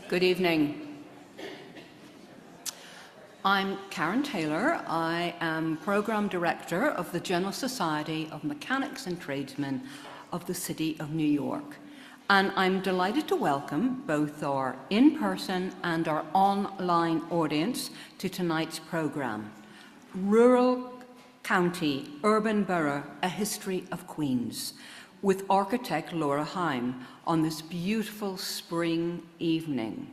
Good evening. I'm Karen Taylor. I am Programme Director of the General Society of Mechanics and Tradesmen of the City of New York. And I'm delighted to welcome both our in-person and our online audience to tonight's programme, Rural County, Urban Borough, A History of Queens, with architect Laura Heim on this beautiful spring evening.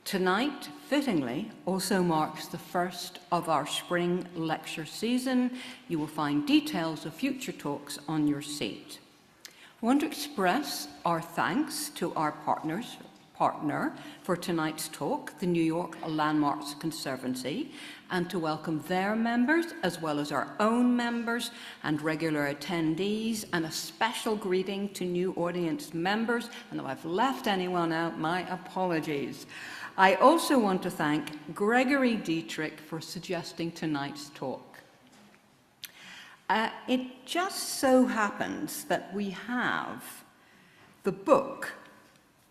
Tonight, fittingly, also marks the first of our spring lecture season. You will find details of future talks on your seat. I want to express our thanks to our partner for tonight's talk, the New York Landmarks Conservancy, and to welcome their members as well as our own members and regular attendees, and a special greeting to new audience members. And if I've left anyone out, my apologies. I also want to thank Gregory Dietrich for suggesting tonight's talk. It just so happens that we have the book,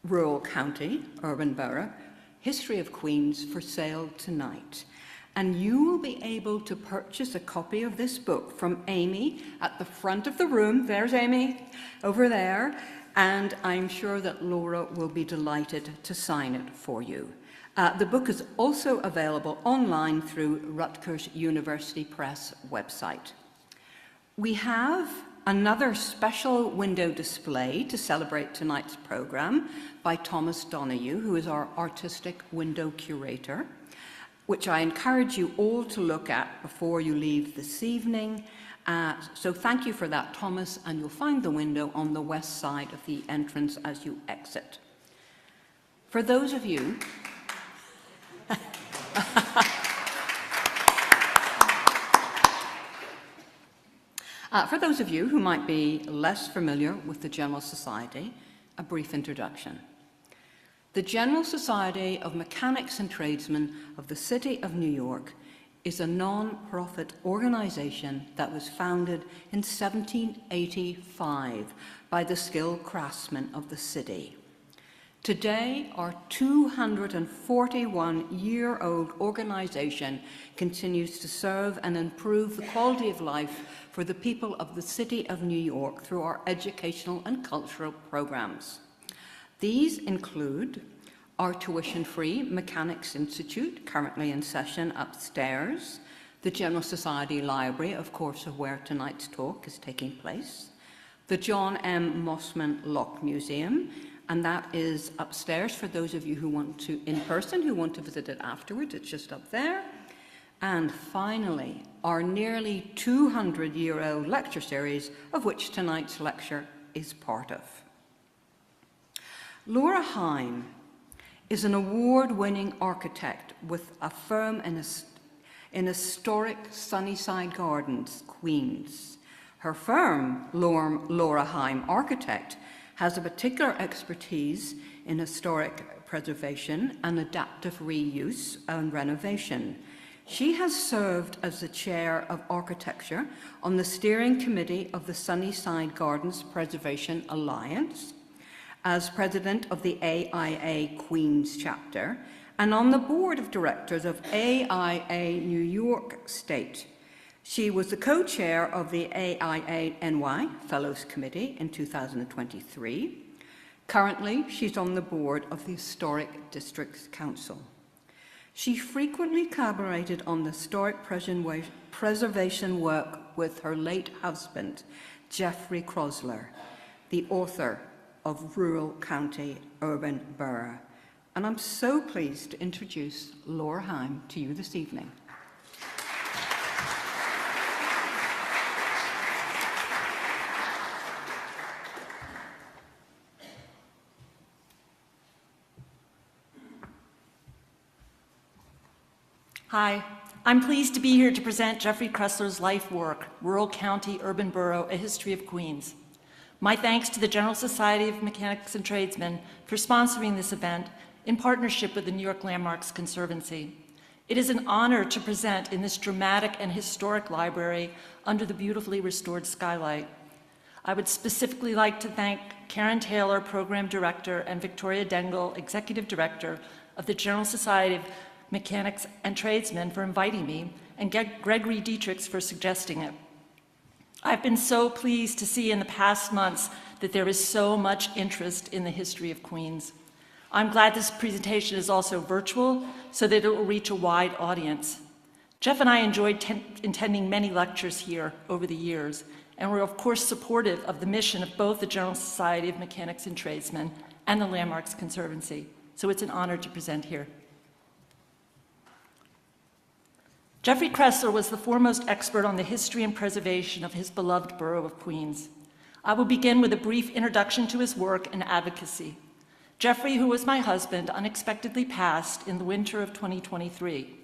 Rural County, Urban Borough, History of Queens, for sale tonight. And you will be able to purchase a copy of this book from Amy at the front of the room. There's Amy over there. And I'm sure that Laura will be delighted to sign it for you. The book is also available online through Rutgers University Press website. We have another special window display to celebrate tonight's programme by Thomas Donoghue, who is our artistic window curator, which I encourage you all to look at before you leave this evening. So thank you for that, Thomas, and you'll find the window on the west side of the entrance as you exit. For those of you who might be less familiar with the General Society, a brief introduction. The General Society of Mechanics and Tradesmen of the City of New York is a non-profit organization that was founded in 1785 by the skilled craftsmen of the city. Today, our 241-year-old organization continues to serve and improve the quality of life for the people of the City of New York through our educational and cultural programs. These include our tuition-free Mechanics Institute, currently in session upstairs, the General Society Library, of course, of where tonight's talk is taking place, the John M. Mossman Locke Museum, and that is upstairs for those of you who want to, in person, who want to visit it afterwards. It's just up there. And finally, our nearly 200-year-old lecture series, of which tonight's lecture is part of. Laura Heim is an award-winning architect with a firm in historic Sunnyside Gardens, Queens. Her firm, Laura Heim Architect, has a particular expertise in historic preservation and adaptive reuse and renovation. She has served as the chair of architecture on the steering committee of the Sunnyside Gardens Preservation Alliance, as president of the AIA Queens chapter, and on the board of directors of AIA New York State. She was the co-chair of the AIA NY Fellows Committee in 2023. Currently, she's on the board of the Historic Districts Council. She frequently collaborated on the historic preservation work with her late husband, Jeffrey Kroessler, the author of Rural County, Urban Borough. And I'm so pleased to introduce Laura Heim to you this evening. Hi, I'm pleased to be here to present Jeffrey Kroessler's life work, Rural County, Urban Borough, A History of Queens. My thanks to the General Society of Mechanics and Tradesmen for sponsoring this event in partnership with the New York Landmarks Conservancy. It is an honor to present in this dramatic and historic library under the beautifully restored skylight. I would specifically like to thank Karen Taylor, Program Director, and Victoria Dengel, Executive Director of the General Society of Mechanics and Tradesmen for inviting me, and Gregory Dietrichs for suggesting it. I've been so pleased to see in the past months that there is so much interest in the history of Queens. I'm glad this presentation is also virtual so that it will reach a wide audience. Jeff and I enjoyed attending many lectures here over the years, and we're of course supportive of the mission of both the General Society of Mechanics and Tradesmen and the Landmarks Conservancy. So it's an honor to present here. Jeffrey Kroessler was the foremost expert on the history and preservation of his beloved borough of Queens. I will begin with a brief introduction to his work and advocacy. Jeffrey, who was my husband, unexpectedly passed in the winter of 2023.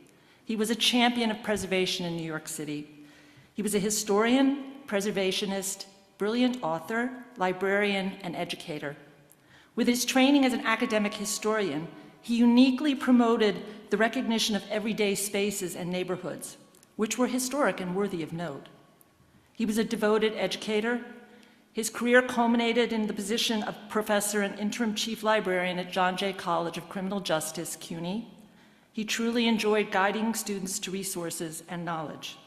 He was a champion of preservation in New York City. He was a historian, preservationist, brilliant author, librarian, and educator. With his training as an academic historian, he uniquely promoted the recognition of everyday spaces and neighborhoods, which were historic and worthy of note. He was a devoted educator. His career culminated in the position of professor and interim chief librarian at John Jay College of Criminal Justice, CUNY. He truly enjoyed guiding students to resources and knowledge.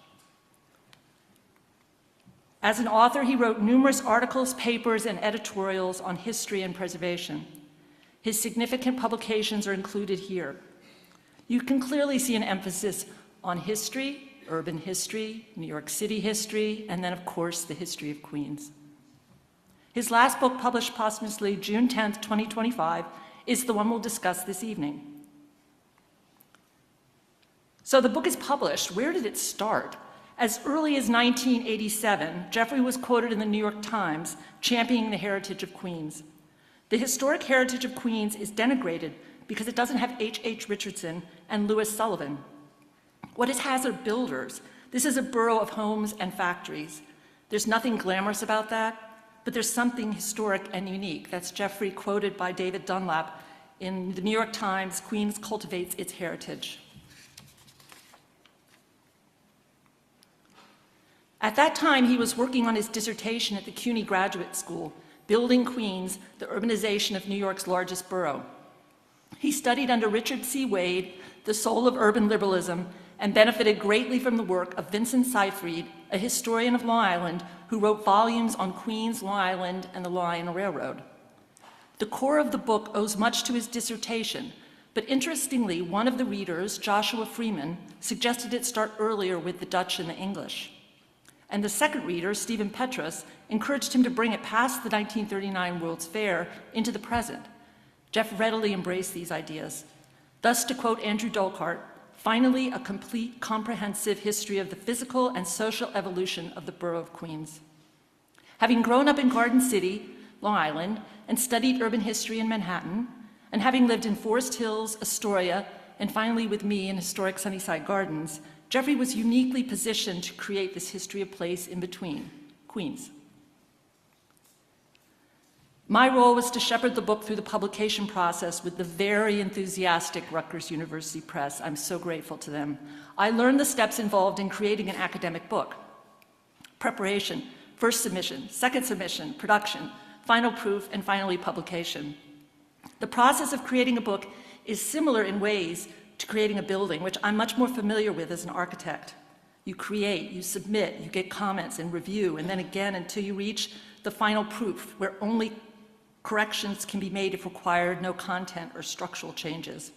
As an author, he wrote numerous articles, papers, and editorials on history and preservation. His significant publications are included here. You can clearly see an emphasis on history, urban history, New York City history, and then, of course, the history of Queens. His last book, published posthumously June 10th, 2025, is the one we'll discuss this evening. So the book is published. Where did it start? As early as 1987, Jeffrey was quoted in the New York Times championing the heritage of Queens. The historic heritage of Queens is denigrated because it doesn't have H.H. Richardson and Louis Sullivan. What it has are builders. This is a borough of homes and factories. There's nothing glamorous about that, but there's something historic and unique. That's Jeffrey quoted by David Dunlap in the New York Times, Queens cultivates its heritage. At that time, he was working on his dissertation at the CUNY Graduate School, Building Queens, the Urbanization of New York's Largest Borough. He studied under Richard C. Wade, the soul of urban liberalism, and benefited greatly from the work of Vincent Seyfried, a historian of Long Island, who wrote volumes on Queens, Long Island, and the Long Island Railroad. The core of the book owes much to his dissertation, but interestingly, one of the readers, Joshua Freeman, suggested it start earlier with the Dutch and the English. And the second reader, Stephen Petrus, encouraged him to bring it past the 1939 World's Fair into the present. Jeff readily embraced these ideas. Thus, to quote Andrew Dolkart, finally a complete, comprehensive history of the physical and social evolution of the borough of Queens. Having grown up in Garden City, Long Island, and studied urban history in Manhattan, and having lived in Forest Hills, Astoria, and finally with me in historic Sunnyside Gardens, Jeffrey was uniquely positioned to create this history of place in between, Queens. My role was to shepherd the book through the publication process with the very enthusiastic Rutgers University Press. I'm so grateful to them. I learned the steps involved in creating an academic book. Preparation, first submission, second submission, production, final proof, and finally publication. The process of creating a book is similar in ways to creating a building, which I'm much more familiar with as an architect. You create, you submit, you get comments and review, and then again until you reach the final proof, where only corrections can be made if required, no content or structural changes.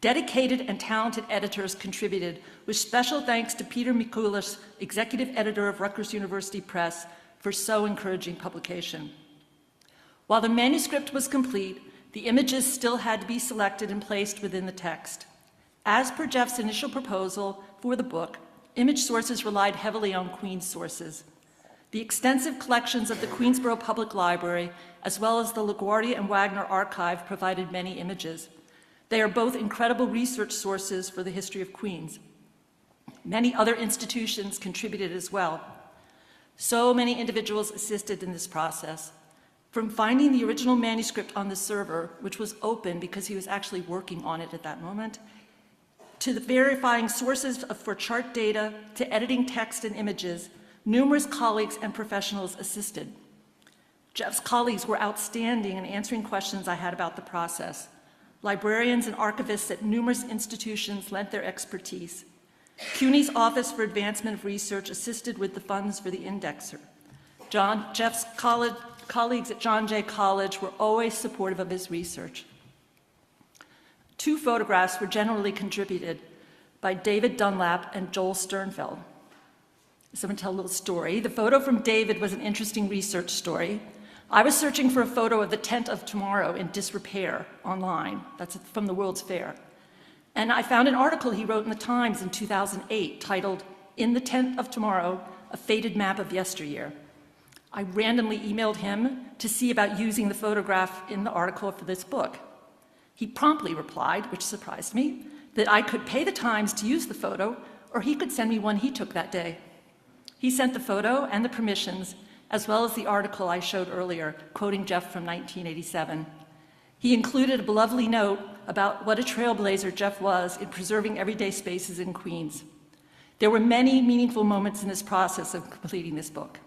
Dedicated and talented editors contributed, with special thanks to Peter Mikulas, executive editor of Rutgers University Press, for so encouraging publication. While the manuscript was complete, the images still had to be selected and placed within the text. As per Jeff's initial proposal for the book, image sources relied heavily on Queens sources. The extensive collections of the Queensborough Public Library, as well as the LaGuardia and Wagner Archive, provided many images. They are both incredible research sources for the history of Queens. Many other institutions contributed as well. So many individuals assisted in this process. From finding the original manuscript on the server, which was open because he was actually working on it at that moment, to the verifying sources for chart data, to editing text and images, numerous colleagues and professionals assisted. Jeff's colleagues were outstanding in answering questions I had about the process. Librarians and archivists at numerous institutions lent their expertise. CUNY's Office for Advancement of Research assisted with the funds for the indexer. Jeff's colleagues at John Jay College were always supportive of his research. 2 photographs were generally contributed by David Dunlap and Joel Sternfeld. So I'm going to tell a little story. The photo from David was an interesting research story. I was searching for a photo of the tent of tomorrow in disrepair online. That's from the World's Fair. And I found an article he wrote in the Times in 2008 titled, "In the Tent of Tomorrow, a Faded Map of Yesteryear." I randomly emailed him to see about using the photograph in the article for this book. He promptly replied, which surprised me, that I could pay the Times to use the photo, or he could send me one he took that day. He sent the photo and the permissions, as well as the article I showed earlier, quoting Jeff from 1987. He included a lovely note about what a trailblazer Jeff was in preserving everyday spaces in Queens. There were many meaningful moments in this process of completing this book.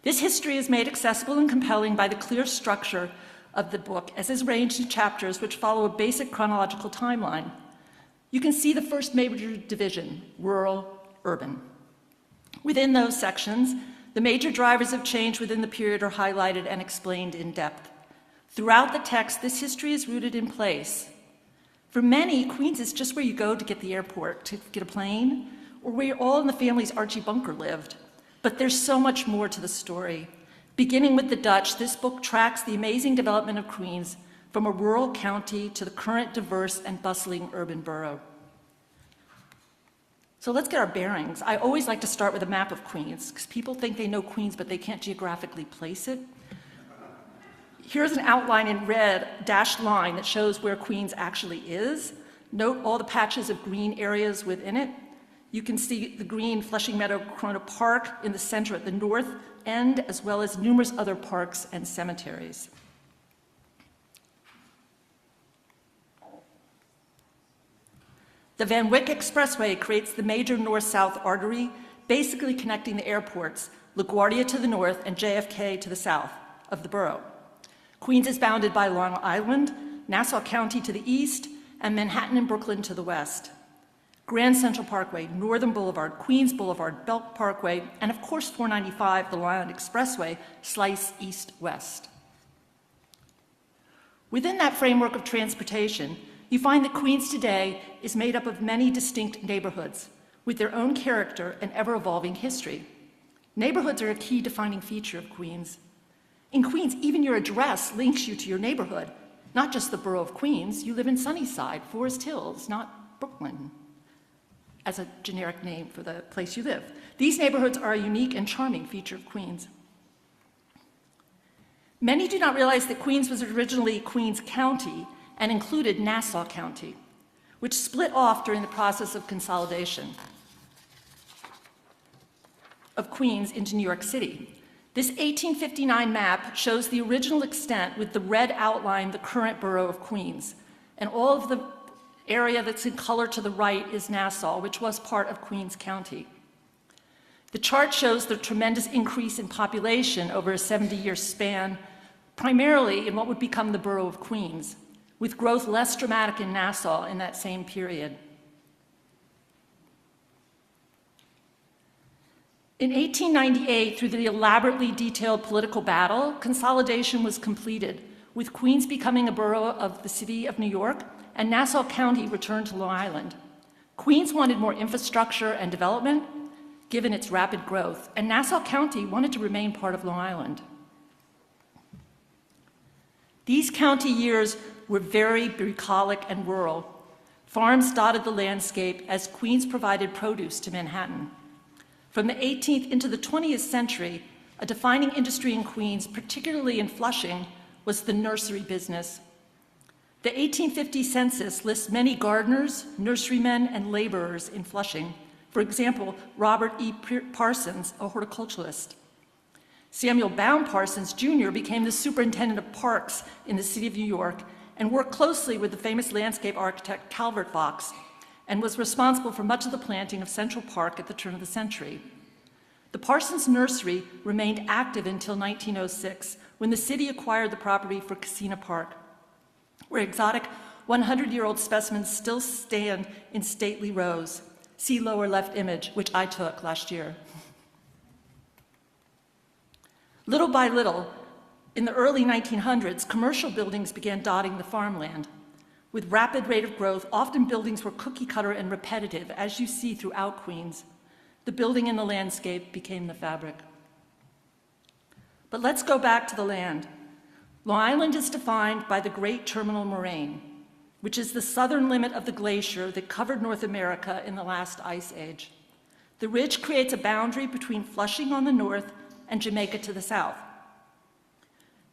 This history is made accessible and compelling by the clear structure of the book, as is arranged in chapters which follow a basic chronological timeline. You can see the first major division, rural, urban. Within those sections, the major drivers of change within the period are highlighted and explained in depth. Throughout the text, this history is rooted in place. For many, Queens is just where you go to get the airport, to get a plane, or where all in the family's Archie Bunker lived. But there's so much more to the story. Beginning with the Dutch, this book tracks the amazing development of Queens from a rural county to the current diverse and bustling urban borough. So let's get our bearings. I always like to start with a map of Queens, because people think they know Queens, but they can't geographically place it. Here's an outline in red, dashed line, that shows where Queens actually is. Note all the patches of green areas within it. You can see the green Flushing Meadow Corona Park in the center at the north end, as well as numerous other parks and cemeteries. The Van Wyck Expressway creates the major north-south artery, basically connecting the airports, LaGuardia to the north and JFK to the south of the borough. Queens is bounded by Long Island, Nassau County to the east, and Manhattan and Brooklyn to the west. Grand Central Parkway, Northern Boulevard, Queens Boulevard, Belk Parkway, and of course 495, the Long Island Expressway, slice east-west. Within that framework of transportation, you find that Queens today is made up of many distinct neighborhoods with their own character and ever-evolving history. Neighborhoods are a key defining feature of Queens. In Queens, even your address links you to your neighborhood, not just the borough of Queens. You live in Sunnyside, Forest Hills, not Brooklyn, as a generic name for the place you live. These neighborhoods are a unique and charming feature of Queens. Many do not realize that Queens was originally Queens County and included Nassau County, which split off during the process of consolidation of Queens into New York City. This 1859 map shows the original extent with the red outline, the current borough of Queens, and all of the area that's in color to the right is Nassau, which was part of Queens County. The chart shows the tremendous increase in population over a 70-year span, primarily in what would become the borough of Queens, with growth less dramatic in Nassau in that same period. In 1898, through the elaborately detailed political battle, consolidation was completed, with Queens becoming a borough of the city of New York and Nassau County returned to Long Island. Queens wanted more infrastructure and development, given its rapid growth, and Nassau County wanted to remain part of Long Island. These county years were very bucolic and rural. Farms dotted the landscape as Queens provided produce to Manhattan. From the 18th into the 20th century, a defining industry in Queens, particularly in Flushing, was the nursery business. The 1850 census lists many gardeners, nurserymen, and laborers in Flushing. For example, Robert E. Parsons, a horticulturalist. Samuel Baum Parsons, Jr. became the superintendent of parks in the city of New York and worked closely with the famous landscape architect Calvert Vaux, and was responsible for much of the planting of Central Park at the turn of the century. The Parsons Nursery remained active until 1906, when the city acquired the property for Casina Park, where exotic 100-year-old specimens still stand in stately rows. See lower left image, which I took last year. Little by little, in the early 1900s, commercial buildings began dotting the farmland. With rapid rate of growth, often buildings were cookie-cutter and repetitive, as you see throughout Queens. The building and the landscape became the fabric. But let's go back to the land. Long Island is defined by the Great Terminal Moraine, which is the southern limit of the glacier that covered North America in the last ice age. The ridge creates a boundary between Flushing on the north and Jamaica to the south.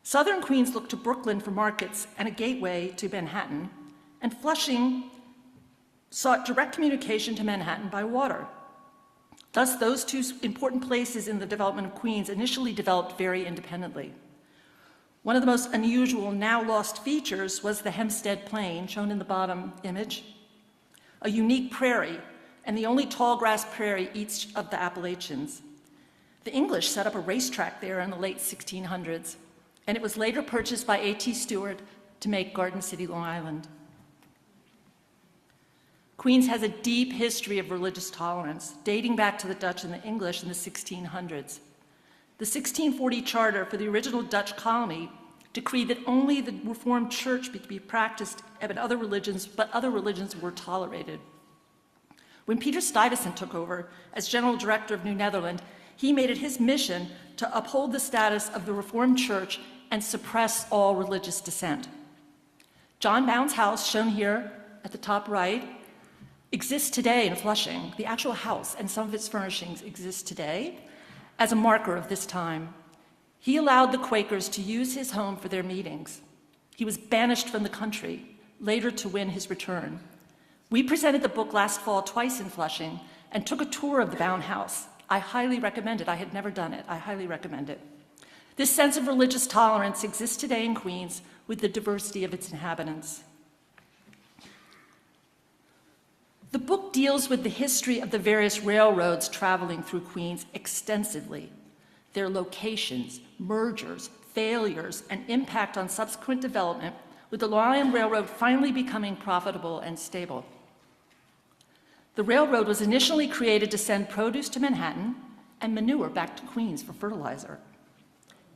Southern Queens looked to Brooklyn for markets and a gateway to Manhattan, and Flushing sought direct communication to Manhattan by water. Thus, those two important places in the development of Queens initially developed very independently. One of the most unusual, now lost features was the Hempstead Plain, shown in the bottom image, a unique prairie, and the only tall grass prairie east of the Appalachians. The English set up a racetrack there in the late 1600s, and it was later purchased by A.T. Stewart to make Garden City, Long Island. Queens has a deep history of religious tolerance, dating back to the Dutch and the English in the 1600s. The 1640 charter for the original Dutch colony decreed that only the Reformed Church be practiced, but other religions were tolerated. When Peter Stuyvesant took over as General Director of New Netherland, he made it his mission to uphold the status of the Reformed Church and suppress all religious dissent. John Bound's house, shown here at the top right, exists today in Flushing. The actual house and some of its furnishings exist today as a marker of this time. He allowed the Quakers to use his home for their meetings. He was banished from the country, later to win his return. We presented the book last fall twice in Flushing and took a tour of the Bound house. I highly recommend it. I had never done it. I highly recommend it. This sense of religious tolerance exists today in Queens with the diversity of its inhabitants. The book deals with the history of the various railroads traveling through Queens extensively, their locations, mergers, failures, and impact on subsequent development, with the Long Island Railroad finally becoming profitable and stable. The railroad was initially created to send produce to Manhattan and manure back to Queens for fertilizer.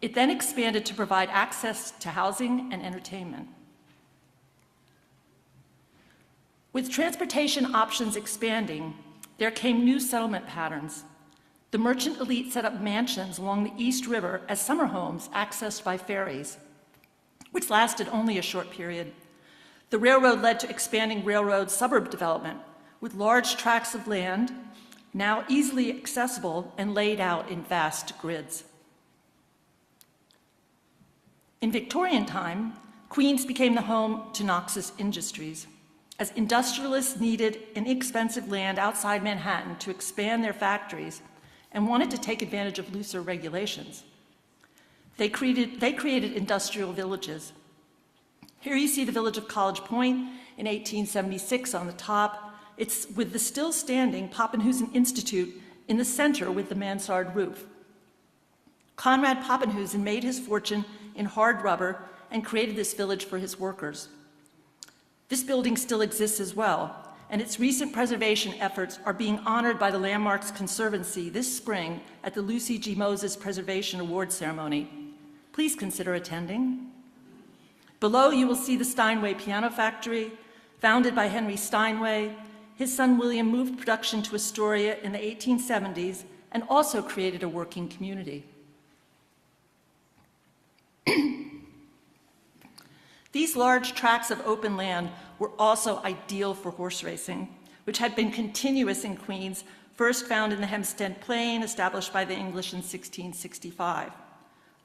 It then expanded to provide access to housing and entertainment. With transportation options expanding, there came new settlement patterns. The merchant elite set up mansions along the East River as summer homes accessed by ferries, which lasted only a short period. The railroad led to expanding railroad suburb development, with large tracts of land now easily accessible and laid out in vast grids. In Victorian time, Queens became the home to Knox's Industries, as industrialists needed inexpensive land outside Manhattan to expand their factories and wanted to take advantage of looser regulations. They created industrial villages. Here you see the village of College Point in 1876 on the top. It's with the still standing Poppenhusen Institute in the center with the mansard roof. Conrad Poppenhusen made his fortune in hard rubber and created this village for his workers. This building still exists as well, and its recent preservation efforts are being honored by the Landmarks Conservancy this spring at the Lucy G. Moses Preservation Award Ceremony. Please consider attending. Below, you will see the Steinway Piano Factory, founded by Henry Steinway. His son William moved production to Astoria in the 1870s and also created a working community. These large tracts of open land were also ideal for horse racing, which had been continuous in Queens, first found in the Hempstead Plain, established by the English in 1665.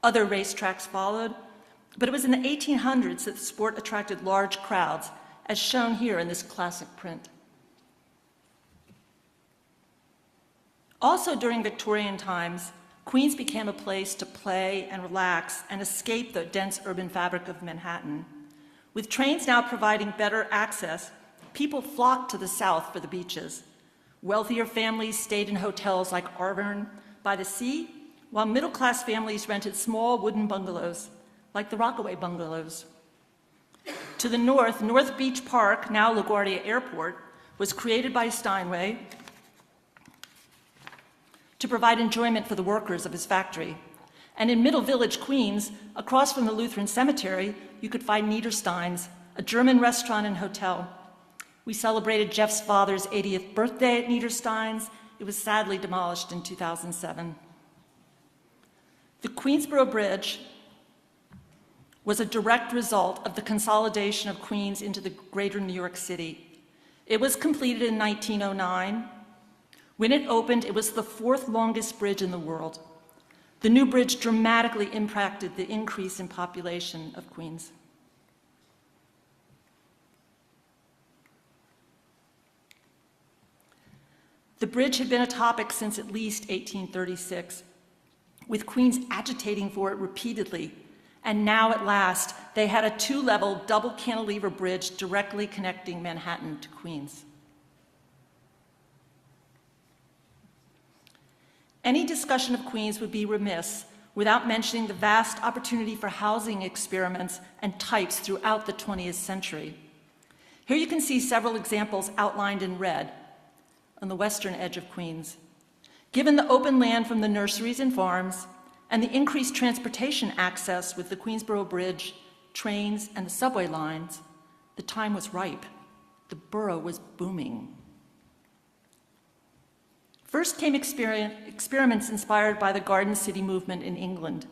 Other racetracks followed, but it was in the 1800s that the sport attracted large crowds, as shown here in this classic print. Also during Victorian times, Queens became a place to play and relax and escape the dense urban fabric of Manhattan. With trains now providing better access, people flocked to the south for the beaches. Wealthier families stayed in hotels like Auburn, by the sea, while middle-class families rented small wooden bungalows, like the Rockaway bungalows. To the north, North Beach Park, now LaGuardia Airport, was created by Steinway to provide enjoyment for the workers of his factory. And in Middle Village, Queens, across from the Lutheran Cemetery, you could find Niederstein's, a German restaurant and hotel. We celebrated Jeff's father's 80th birthday at Niederstein's. It was sadly demolished in 2007. The Queensboro Bridge was a direct result of the consolidation of Queens into the greater New York City. It was completed in 1909. When it opened, it was the fourth longest bridge in the world. The new bridge dramatically impacted the increase in population of Queens. The bridge had been a topic since at least 1836, with Queens agitating for it repeatedly, and now at last they had a two-level double cantilever bridge directly connecting Manhattan to Queens. Any discussion of Queens would be remiss without mentioning the vast opportunity for housing experiments and types throughout the 20th century. Here you can see several examples outlined in red on the western edge of Queens. Given the open land from the nurseries and farms and the increased transportation access with the Queensboro Bridge, trains, and the subway lines, the time was ripe. The borough was booming. First came experiments inspired by the Garden City movement in England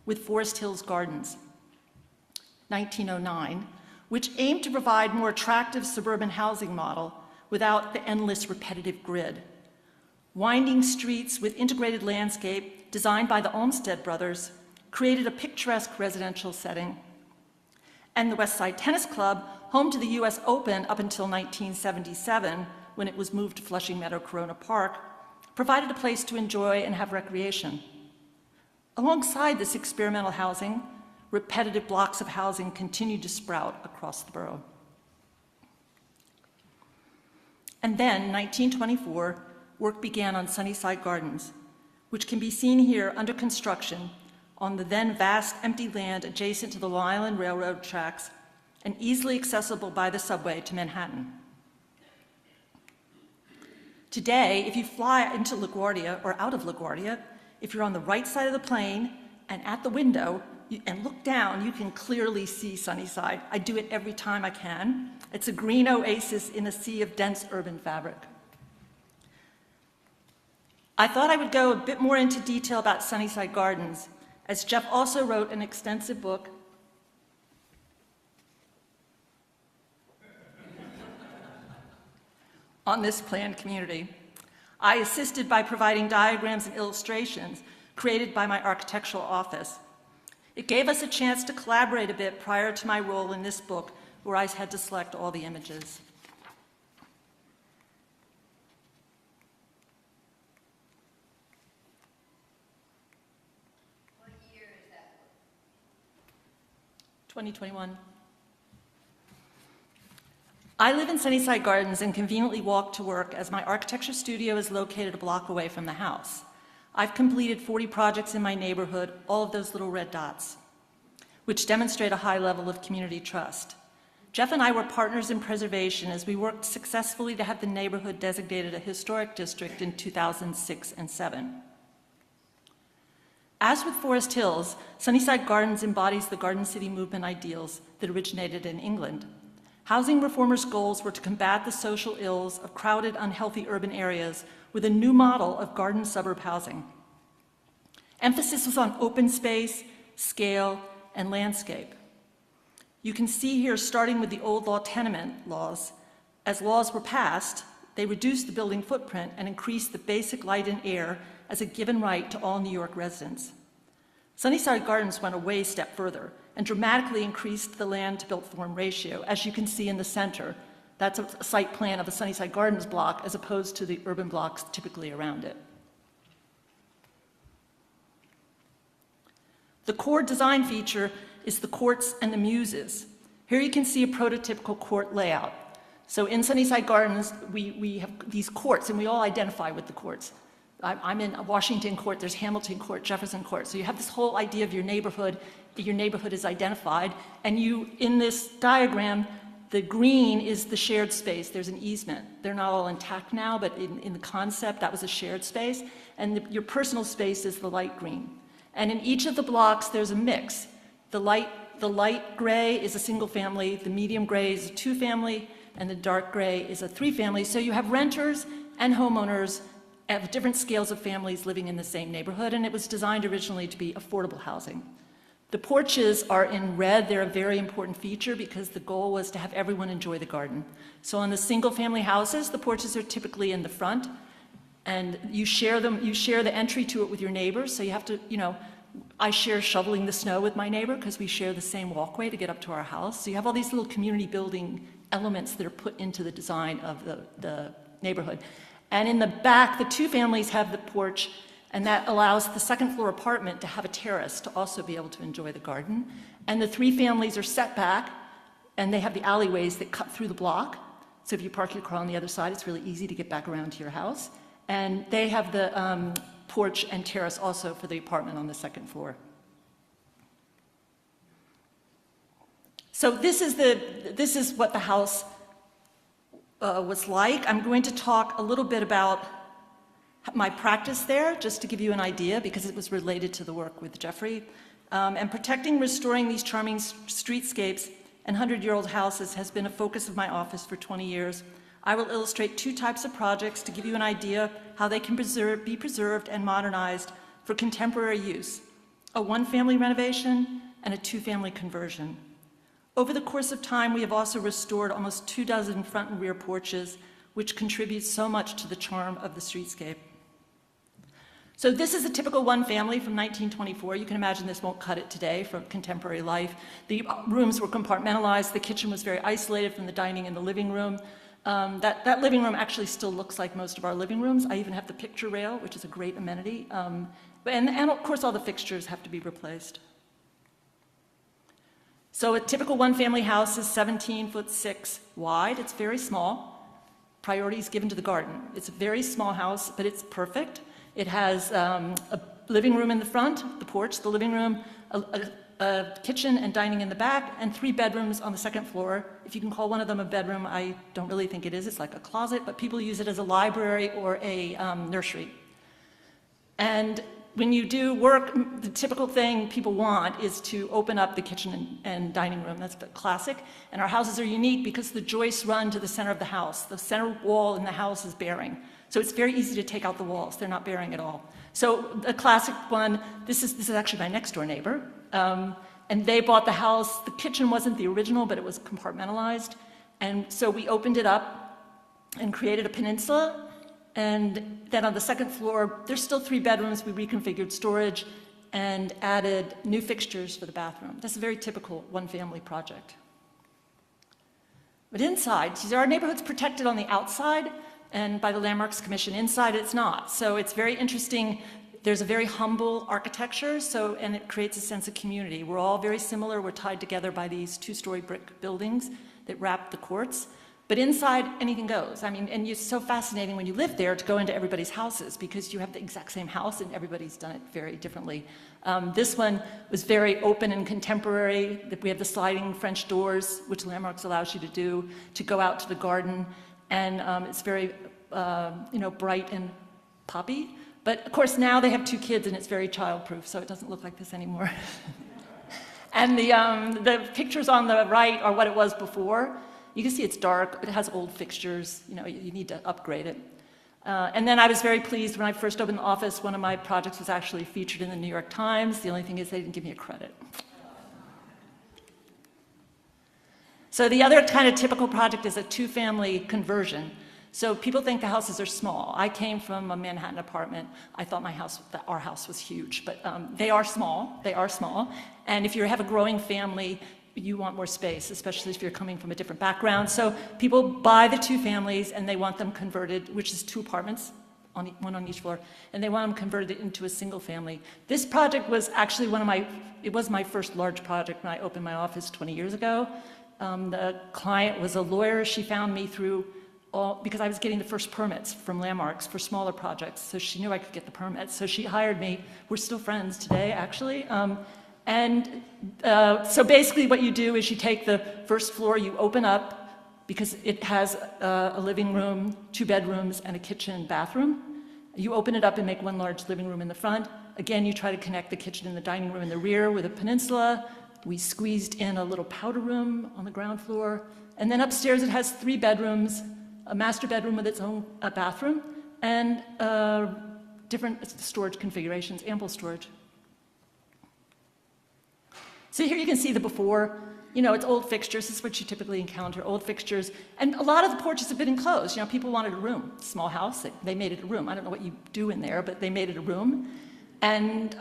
with Forest Hills Gardens, 1909, which aimed to provide more attractive suburban housing model without the endless repetitive grid. Winding streets with integrated landscape designed by the Olmsted brothers created a picturesque residential setting. And the West Side Tennis Club, home to the US Open up until 1977, when it was moved to Flushing Meadow Corona Park, provided a place to enjoy and have recreation. Alongside this experimental housing, repetitive blocks of housing continued to sprout across the borough. And then, 1924, work began on Sunnyside Gardens, which can be seen here under construction on the then vast empty land adjacent to the Long Island Railroad tracks and easily accessible by the subway to Manhattan. Today, if you fly into LaGuardia or out of LaGuardia, if you're on the right side of the plane and at the window and look down, you can clearly see Sunnyside. I do it every time I can. It's a green oasis in a sea of dense urban fabric. I thought I would go a bit more into detail about Sunnyside Gardens, as Jeff also wrote an extensive book on this planned community. I assisted by providing diagrams and illustrations created by my architectural office. It gave us a chance to collaborate a bit prior to my role in this book, where I had to select all the images. What year is that? 2021. I live in Sunnyside Gardens and conveniently walk to work, as my architecture studio is located a block away from the house. I've completed 40 projects in my neighborhood, all of those little red dots, which demonstrate a high level of community trust. Jeff and I were partners in preservation as we worked successfully to have the neighborhood designated a historic district in 2006 and 2007. As with Forest Hills, Sunnyside Gardens embodies the Garden City movement ideals that originated in England. Housing reformers' goals were to combat the social ills of crowded, unhealthy urban areas with a new model of garden suburb housing. Emphasis was on open space, scale, and landscape. You can see here, starting with the old law tenement laws, as laws were passed, they reduced the building footprint and increased the basic light and air as a given right to all New York residents. Sunnyside Gardens went a way step further and dramatically increased the land-to-built form ratio, as you can see in the center. That's a site plan of a Sunnyside Gardens block as opposed to the urban blocks typically around it. The core design feature is the courts and the muses. Here you can see a prototypical court layout. So in Sunnyside Gardens, we have these courts, and we all identify with the courts. I'm in Washington Court, there's Hamilton Court, Jefferson Court. So you have this whole idea of your neighborhood is identified, and in this diagram, the green is the shared space. There's an easement. They're not all intact now, but in the concept, that was a shared space. And your personal space is the light green. And in each of the blocks, there's a mix. The light gray is a single family, the medium gray is a 2-family, and the dark gray is a 3-family. So you have renters and homeowners at different scales of families living in the same neighborhood, and it was designed originally to be affordable housing. The porches are in red. They're a very important feature because the goal was to have everyone enjoy the garden. So on the single-family houses, the porches are typically in the front, and you share the entry to it with your neighbors. So you have to, I share shoveling the snow with my neighbor because we share the same walkway to get up to our house. So you have all these little community building elements that are put into the design of the neighborhood. And in the back, the 2 families have the porch, and that allows the second-floor apartment to have a terrace to also be able to enjoy the garden. And the 3 families are set back, and they have the alleyways that cut through the block. So if you park your car on the other side, it's really easy to get back around to your house. And they have the porch and terrace also for the apartment on the second floor. So this is what the house was like. I'm going to talk a little bit about my practice there, just to give you an idea, because it was related to the work with Jeffrey. And protecting, restoring these charming streetscapes and 100-year-old houses has been a focus of my office for 20 years. I will illustrate 2 types of projects to give you an idea how they can be preserved and modernized for contemporary use: a 1-family renovation and a 2-family conversion. Over the course of time, we have also restored almost 24 front and rear porches, which contributes so much to the charm of the streetscape. So this is a typical 1-family from 1924. You can imagine this won't cut it today for contemporary life. The rooms were compartmentalized. The kitchen was very isolated from the dining and the living room. That living room actually still looks like most of our living rooms. I even have the picture rail, which is a great amenity. And of course, all the fixtures have to be replaced. So a typical 1-family house is 17'6" wide. It's very small. Priority is given to the garden. It's a very small house, but it's perfect. It has a living room in the front, the porch, the living room, a kitchen and dining in the back, and 3 bedrooms on the second floor. If you can call one of them a bedroom, I don't really think it is. It's like a closet, but people use it as a library or a nursery. And when you do work, the typical thing people want is to open up the kitchen and dining room. That's the classic. And our houses are unique because the joists run to the center of the house. The center wall in the house is bearing. So it's very easy to take out the walls. They're not bearing at all. So the classic one, this is actually my next door neighbor. And they bought the house. The kitchen wasn't the original, but it was compartmentalized. And so we opened it up and created a peninsula. And then on the second floor, there's still 3 bedrooms. We reconfigured storage and added new fixtures for the bathroom. That's a very typical 1-family project. But inside, see, our neighborhood's protected on the outside and by the Landmarks Commission. Inside, it's not. So it's very interesting. There's a very humble architecture, and it creates a sense of community. We're all very similar. We're tied together by these 2-story brick buildings that wrap the courts. But inside, anything goes. I mean, and it's so fascinating when you live there to go into everybody's houses because you have the exact same house and everybody's done it very differently. This one was very open and contemporary. We have the sliding French doors, which Landmarks allows you to do, to go out to the garden. And it's very, bright and poppy. But of course, now they have 2 kids and it's very childproof, so it doesn't look like this anymore. And the pictures on the right are what it was before. You can see it's dark, but it has old fixtures. You need to upgrade it. And then I was very pleased when I first opened the office. One of my projects was actually featured in the New York Times. The only thing is they didn't give me a credit. So the other kind of typical project is a 2-family conversion. So people think the houses are small. I came from a Manhattan apartment. I thought our house was huge, but they are small. They are small. And if you have a growing family, you want more space, especially if you're coming from a different background. So people buy the 2 families and they want them converted, which is 2 apartments, one on each floor, and they want them converted into a single family. This project was actually it was my first large project when I opened my office 20 years ago. The client was a lawyer. She found me through because I was getting the first permits from Landmarks for smaller projects, so she knew I could get the permits. So she hired me. We're still friends today, actually. So basically what you do is you take the first floor, you open up, because it has a living room, 2 bedrooms, and a kitchen and bathroom. You open it up and make one large living room in the front. Again, you try to connect the kitchen and the dining room in the rear with a peninsula. We squeezed in a little powder room on the ground floor. And then upstairs it has 3 bedrooms, a master bedroom with its own bathroom, and different storage configurations, ample storage. So here you can see the before. You know, it's old fixtures. This is what you typically encounter, old fixtures. And a lot of the porches have been enclosed. You know, people wanted a room. Small house, they made it a room. I don't know what you do in there, but they made it a room. And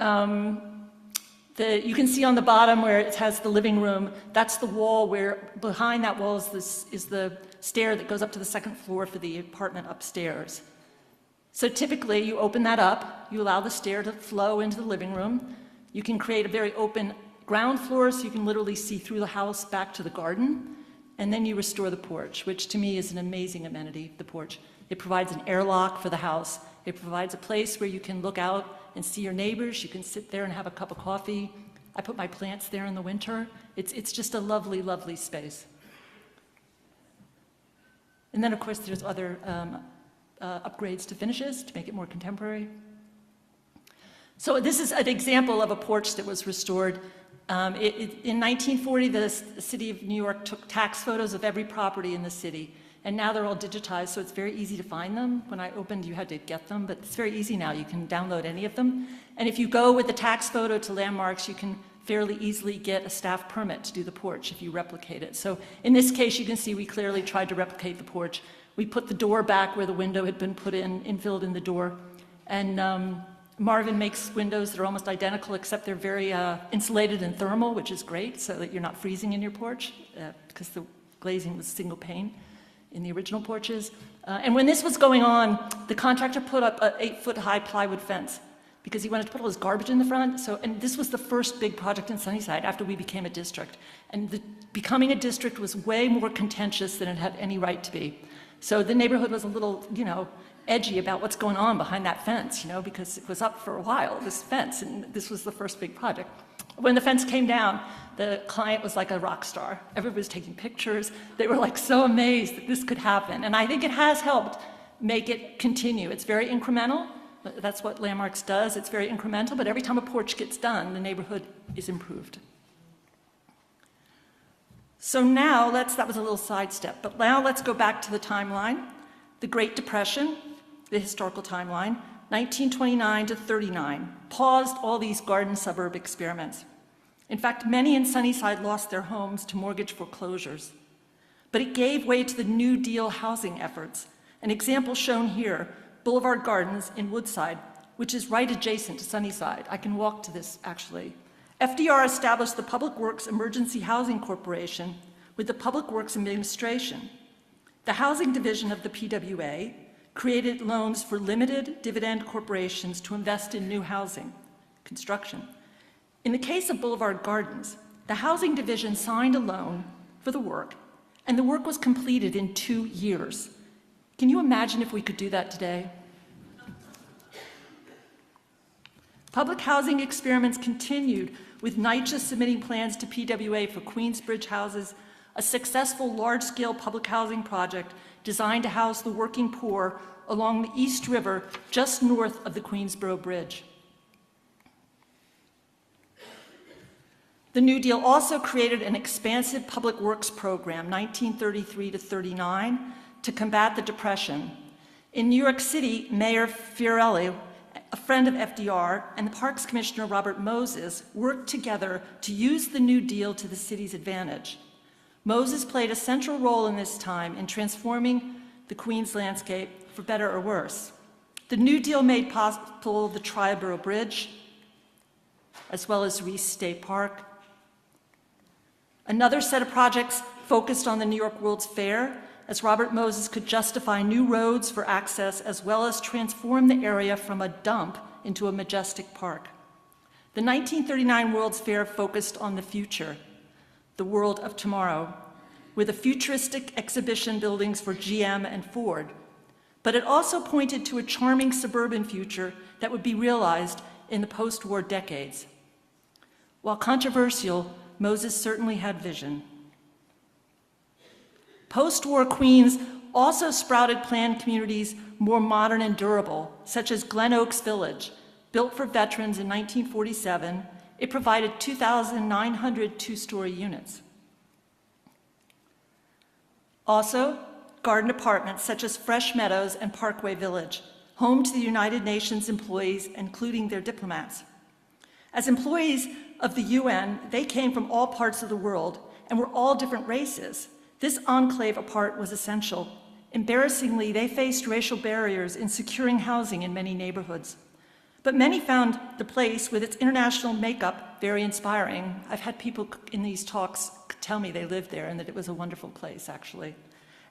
you can see on the bottom where it has the living room, that's the wall where behind that wall is the stair that goes up to the 2nd floor for the apartment upstairs. So typically you open that up, you allow the stair to flow into the living room. You can create a very open ground floor so you can literally see through the house back to the garden. And then you restore the porch, which to me is an amazing amenity, the porch. It provides an airlock for the house. It provides a place where you can look out and see your neighbors. You can sit there and have a cup of coffee. I put my plants there in the winter. It's just a lovely, lovely space. And then, of course, there's other upgrades to finishes to make it more contemporary. So this is an example of a porch that was restored. In 1940, the city of New York took tax photos of every property in the city. And now they're all digitized, so it's very easy to find them. When I opened, you had to get them, but it's very easy now. You can download any of them. And if you go with the tax photo to Landmarks, you can fairly easily get a staff permit to do the porch if you replicate it. So in this case, you can see we clearly tried to replicate the porch. We put the door back where the window had been put in, infilled in the door. And Marvin makes windows that are almost identical, except they're very insulated and thermal, which is great, so that you're not freezing in your porch, because the glazing was single pane in the original porches. And when this was going on, the contractor put up an 8-foot-high plywood fence because he wanted to put all his garbage in the front. And this was the first big project in Sunnyside after we became a district. And becoming a district was way more contentious than it had any right to be. So the neighborhood was a little, edgy about what's going on behind that fence, because it was up for a while, this fence, and this was the first big project. When the fence came down, the client was like a rock star. Everybody was taking pictures. They were like so amazed that this could happen. And I think it has helped make it continue. It's very incremental. That's what Landmarks does. It's very incremental, but every time a porch gets done, the neighborhood is improved. So now, that was a little sidestep, but now let's go back to the timeline. The Great Depression, the historical timeline, 1929 to 39, paused all these garden suburb experiments. In fact, many in Sunnyside lost their homes to mortgage foreclosures. But it gave way to the New Deal housing efforts. An example shown here, Boulevard Gardens in Woodside, which is right adjacent to Sunnyside. I can walk to this, actually. FDR established the Public Works Emergency Housing Corporation with the Public Works Administration. The housing division of the PWA created loans for limited dividend corporations to invest in new housing, construction. In the case of Boulevard Gardens, the housing division signed a loan for the work, and the work was completed in 2 years. Can you imagine if we could do that today? Public housing experiments continued, with NYCHA submitting plans to PWA for Queensbridge houses, a successful large-scale public housing project designed to house the working poor along the East River just north of the Queensboro Bridge. The New Deal also created an expansive public works program, 1933 to 39, to combat the Depression. In New York City, Mayor Fiorelli, a friend of FDR, and the Parks Commissioner Robert Moses worked together to use the New Deal to the city's advantage. Moses played a central role in this time in transforming the Queens landscape for better or worse. The New Deal made possible the Triborough Bridge, as well as Reese State Park. Another set of projects focused on the New York World's Fair, as Robert Moses could justify new roads for access as well as transform the area from a dump into a majestic park. The 1939 World's Fair focused on the future, the world of tomorrow. were the futuristic exhibition buildings for GM and Ford, but it also pointed to a charming suburban future that would be realized in the post-war decades. While controversial, Moses certainly had vision. Post-war Queens also sprouted planned communities more modern and durable, such as Glen Oaks Village. Built for veterans in 1947, it provided 2,900 two-story units. Also, garden apartments such as Fresh Meadows and Parkway Village, home to the United Nations employees, including their diplomats. As employees of the UN, they came from all parts of the world and were all different races. This enclave apart was essential. Embarrassingly, they faced racial barriers in securing housing in many neighborhoods. But many found the place with its international makeup very inspiring. I've had people in these talks tell me they lived there and that it was a wonderful place, actually.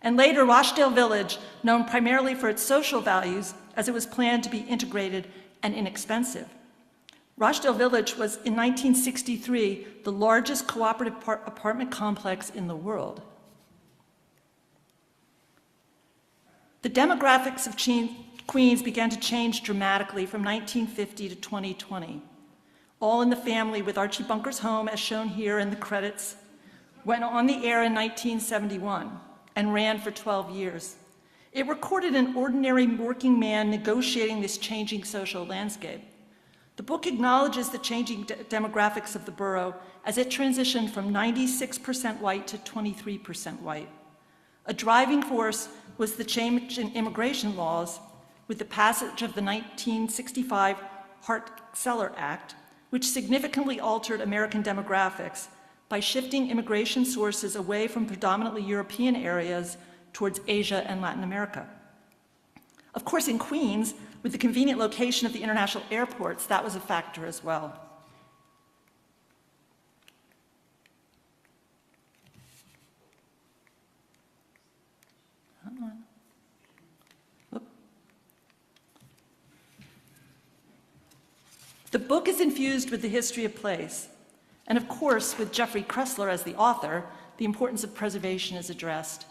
And later, Rochdale Village, known primarily for its social values, as it was planned to be integrated and inexpensive. Rochdale Village was, in 1963, the largest cooperative apartment complex in the world. The demographics of Queens began to change dramatically from 1950 to 2020. All in the Family with Archie Bunker's home, as shown here in the credits, went on the air in 1971 and ran for 12 years. It recorded an ordinary working man negotiating this changing social landscape. The book acknowledges the changing demographics of the borough as it transitioned from 96% white to 23% white. A driving force was the change in immigration laws with the passage of the 1965 Hart-Celler Act, which significantly altered American demographics by shifting immigration sources away from predominantly European areas towards Asia and Latin America. Of course, in Queens, with the convenient location of the international airports, that was a factor as well. The book is infused with the history of place. And of course, with Jeffrey Kroessler as the author, the importance of preservation is addressed.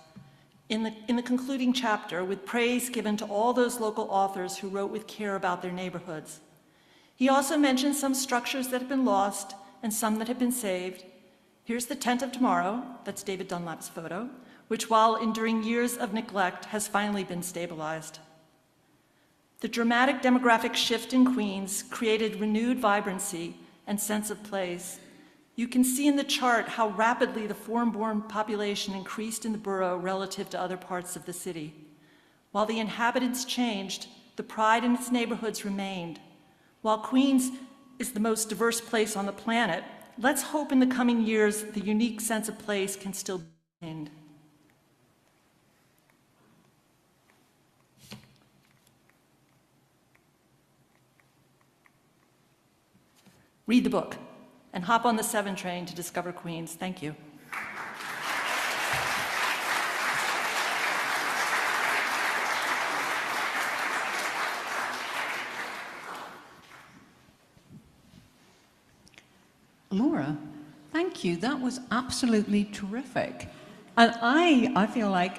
In the concluding chapter, with praise given to all those local authors who wrote with care about their neighborhoods. He also mentions some structures that have been lost and some that have been saved. Here's the Tent of Tomorrow, that's David Dunlap's photo, which while enduring years of neglect has finally been stabilized. The dramatic demographic shift in Queens created renewed vibrancy and sense of place. You can see in the chart how rapidly the foreign-born population increased in the borough relative to other parts of the city. While the inhabitants changed, the pride in its neighborhoods remained. While Queens is the most diverse place on the planet, let's hope in the coming years the unique sense of place can still be maintained. Read the book and hop on the 7 train to discover Queens. Thank you. Laura, thank you. That was absolutely terrific. And I feel like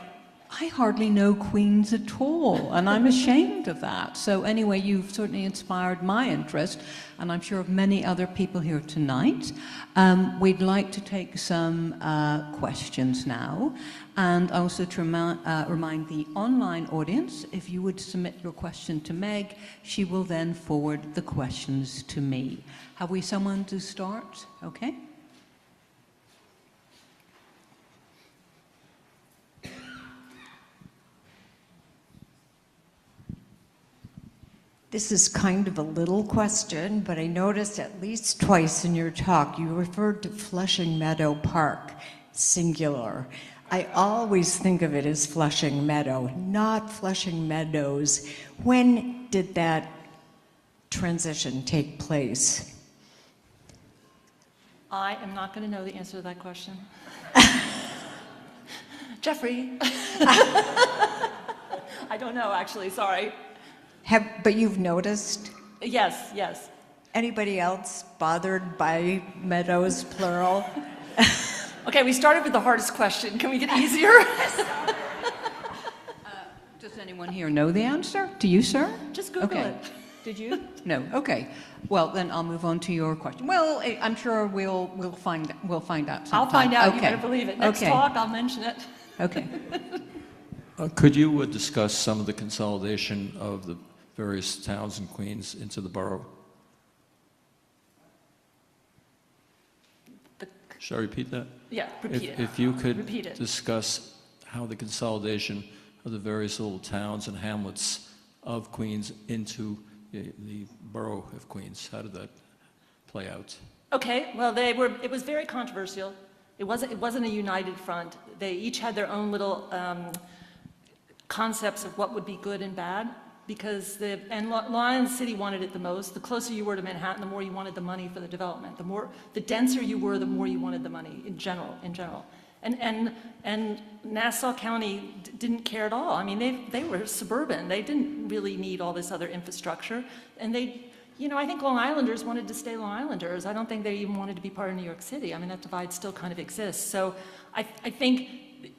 I hardly know Queens at all, and I'm ashamed of that. So anyway, you've certainly inspired my interest, and I'm sure of many other people here tonight. We'd like to take some questions now, and also to remind the online audience, if you would submit your question to Meg, she will then forward the questions to me. Have we someone to start? Okay. This is kind of a little question, but I noticed at least twice in your talk you referred to Flushing Meadow Park, singular. I always think of it as Flushing Meadow, not Flushing Meadows. When did that transition take place? I am not going to know the answer to that question. Jeffrey? I don't know, actually, sorry. But you've noticed? Yes, yes. Anybody else bothered by meadows, plural? Okay, we started with the hardest question. Can we get easier? Does anyone here know the answer? Do you, sir? Just Google Okay. it. Did you? No. Okay. Well, then I'll move on to your question. Well, I'm sure we'll find out sometime. I'll find out. Okay. You better believe it. Next Okay. talk, I'll mention it. Okay. Could you discuss some of the consolidation of the various towns in Queens into the borough? Should I repeat that? Yeah, repeat it. If you could Repeat it. discuss how the consolidation of the various little towns and hamlets of Queens into the borough of Queens, how did that play out? Okay, well, it was very controversial. It wasn't a united front. They each had their own little concepts of what would be good and bad, because Long Island City wanted it the most. The closer you were to Manhattan, the more you wanted the money for the development. The denser you were, the more you wanted the money in general. And Nassau County didn't care at all. I mean, they were suburban. They didn't really need all this other infrastructure. And I think Long Islanders wanted to stay Long Islanders. I don't think they even wanted to be part of New York City. I mean, that divide still kind of exists. So I think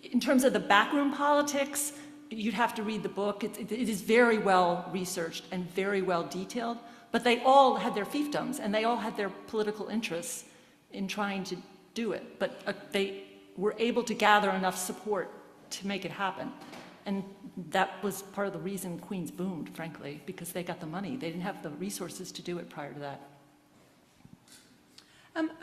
in terms of the backroom politics, you'd have to read the book. It is very well researched and very well detailed, but they all had their fiefdoms and they all had their political interests in trying to do it. But they were able to gather enough support to make it happen. And that was part of the reason Queens boomed, frankly, because they got the money. They didn't have the resources to do it prior to that.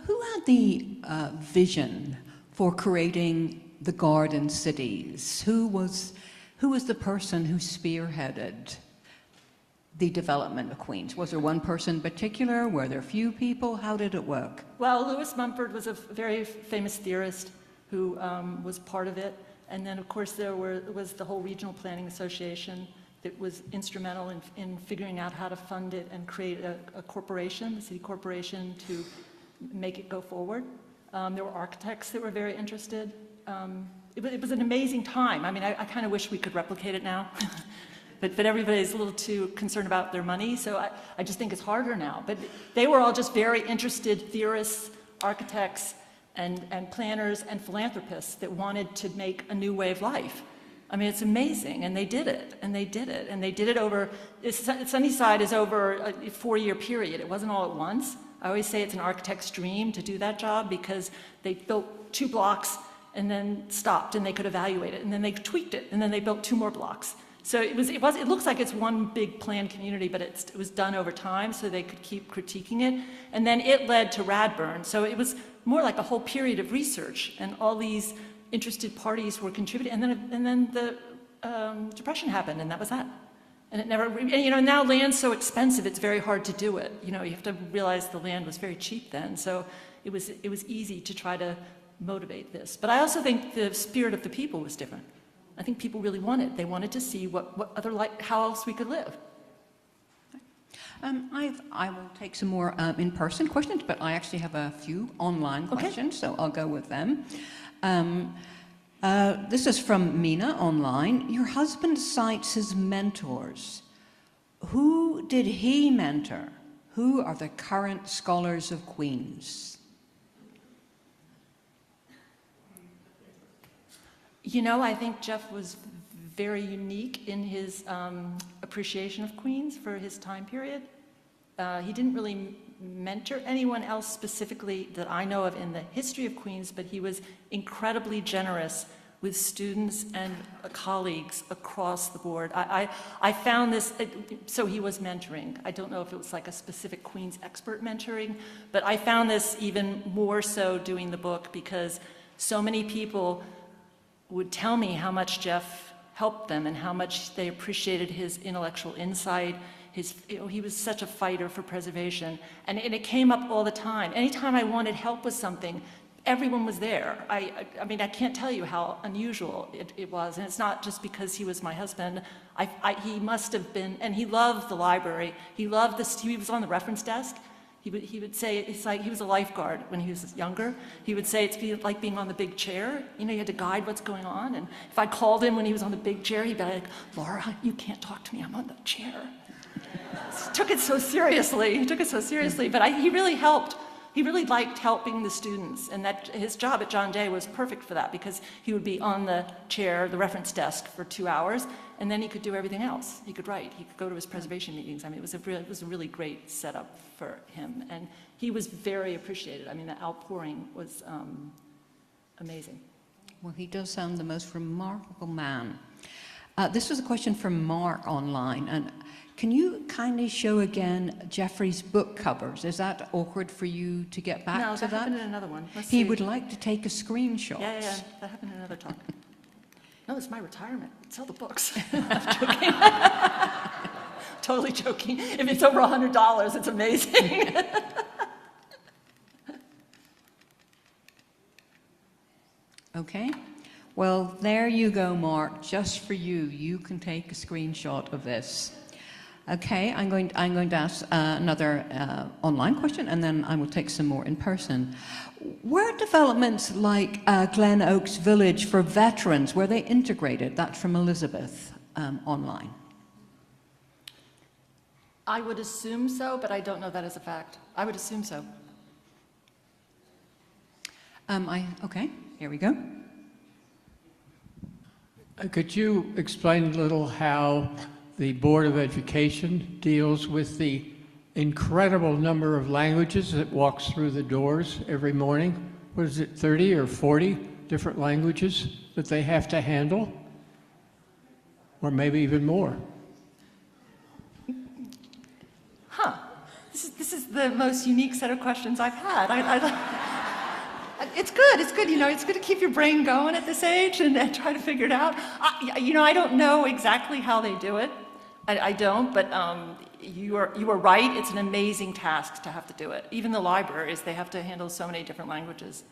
Who had the vision for creating the garden cities? Who was the person who spearheaded the development of Queens? Was there one person in particular? Were there few people? How did it work? Well, Lewis Mumford was a very famous theorist who was part of it. And then, of course, there was the whole Regional Planning Association that was instrumental in figuring out how to fund it and create a corporation, the city corporation, to make it go forward. There were architects that were very interested. It was an amazing time. I mean, I kind of wish we could replicate it now. but everybody's a little too concerned about their money, so I just think it's harder now. But they were all just very interested theorists, architects, and planners and philanthropists that wanted to make a new way of life. I mean, it's amazing, and they did it, and they did it, and they did it over, Sunnyside is over a 4-year period. It wasn't all at once. I always say it's an architect's dream to do that job because they built 2 blocks and then stopped, and they could evaluate it, and then they tweaked it, and then they built 2 more blocks. So it looks like it's one big planned community, but it was done over time so they could keep critiquing it. And then it led to Radburn. So it was more like a whole period of research, and all these interested parties were contributing. And then the Depression happened, and that was that. And it never, and now land's so expensive, it's very hard to do it. You have to realize the land was very cheap then. So it was easy to try to motivate this. But I also think the spirit of the people was different. I think people really wanted. They wanted to see how else we could live. I will take some more in-person questions, but I actually have a few online questions, so I'll go with them. This is from Mina online. Your husband cites his mentors. Who did he mentor? Who are the current scholars of Queens? I think Jeff was very unique in his appreciation of Queens for his time period. He didn't really mentor anyone else specifically that I know of in the history of Queens, but he was incredibly generous with students and colleagues across the board. I found this, so he was mentoring. I don't know if it was like a specific Queens expert mentoring, but I found this even more so doing the book because so many people would tell me how much Jeff helped them and how much they appreciated his intellectual insight. He was such a fighter for preservation, and it came up all the time. Anytime I wanted help with something, everyone was there. I mean, I can't tell you how unusual it was, and it's not just because he was my husband. He must have been, and he loved the library. He loved this. He was on the reference desk. He would say, it's like he was a lifeguard when he was younger. He would say it's like being on the big chair. You had to guide what's going on. And if I called him when he was on the big chair, he'd be like, Laura, you can't talk to me, I'm on the chair. He took it so seriously, but he really helped He really liked helping the students, and that his job at John Day was perfect for that because he would be on the chair, the reference desk, for 2 hours, and then he could do everything else. He could write, he could go to his preservation meetings. I mean, it was a really great setup for him, and he was very appreciated. I mean, the outpouring was amazing. Well, he does sound the most remarkable man. This was a question from Mark online, and can you kindly show again Jeffrey's book covers? Is that awkward for you to get back No, to that that? happened in another one. Let's He see. would like to take a screenshot. Yeah, that happened in another talk. No, it's my retirement. Sell the books. I'm joking. Totally joking. If it's over $100, it's amazing. Okay. Well, there you go, Mark. Just for you. You can take a screenshot of this. Okay, I'm going to ask another online question, and then I will take some more in person. Were developments like Glen Oaks Village for veterans, were they integrated? That's from Elizabeth online. I would assume so, but I don't know that as a fact. I would assume so. Okay, here we go. Could you explain a little how the Board of Education deals with the incredible number of languages that walks through the doors every morning? What is it, 30 or 40 different languages that they have to handle? Or maybe even more. Huh. This is the most unique set of questions I've had. It's good, you know, it's good to keep your brain going at this age and try to figure it out. I don't know exactly how they do it. I don't, but you are right. It's an amazing task to have to do it. Even the libraries, they have to handle so many different languages.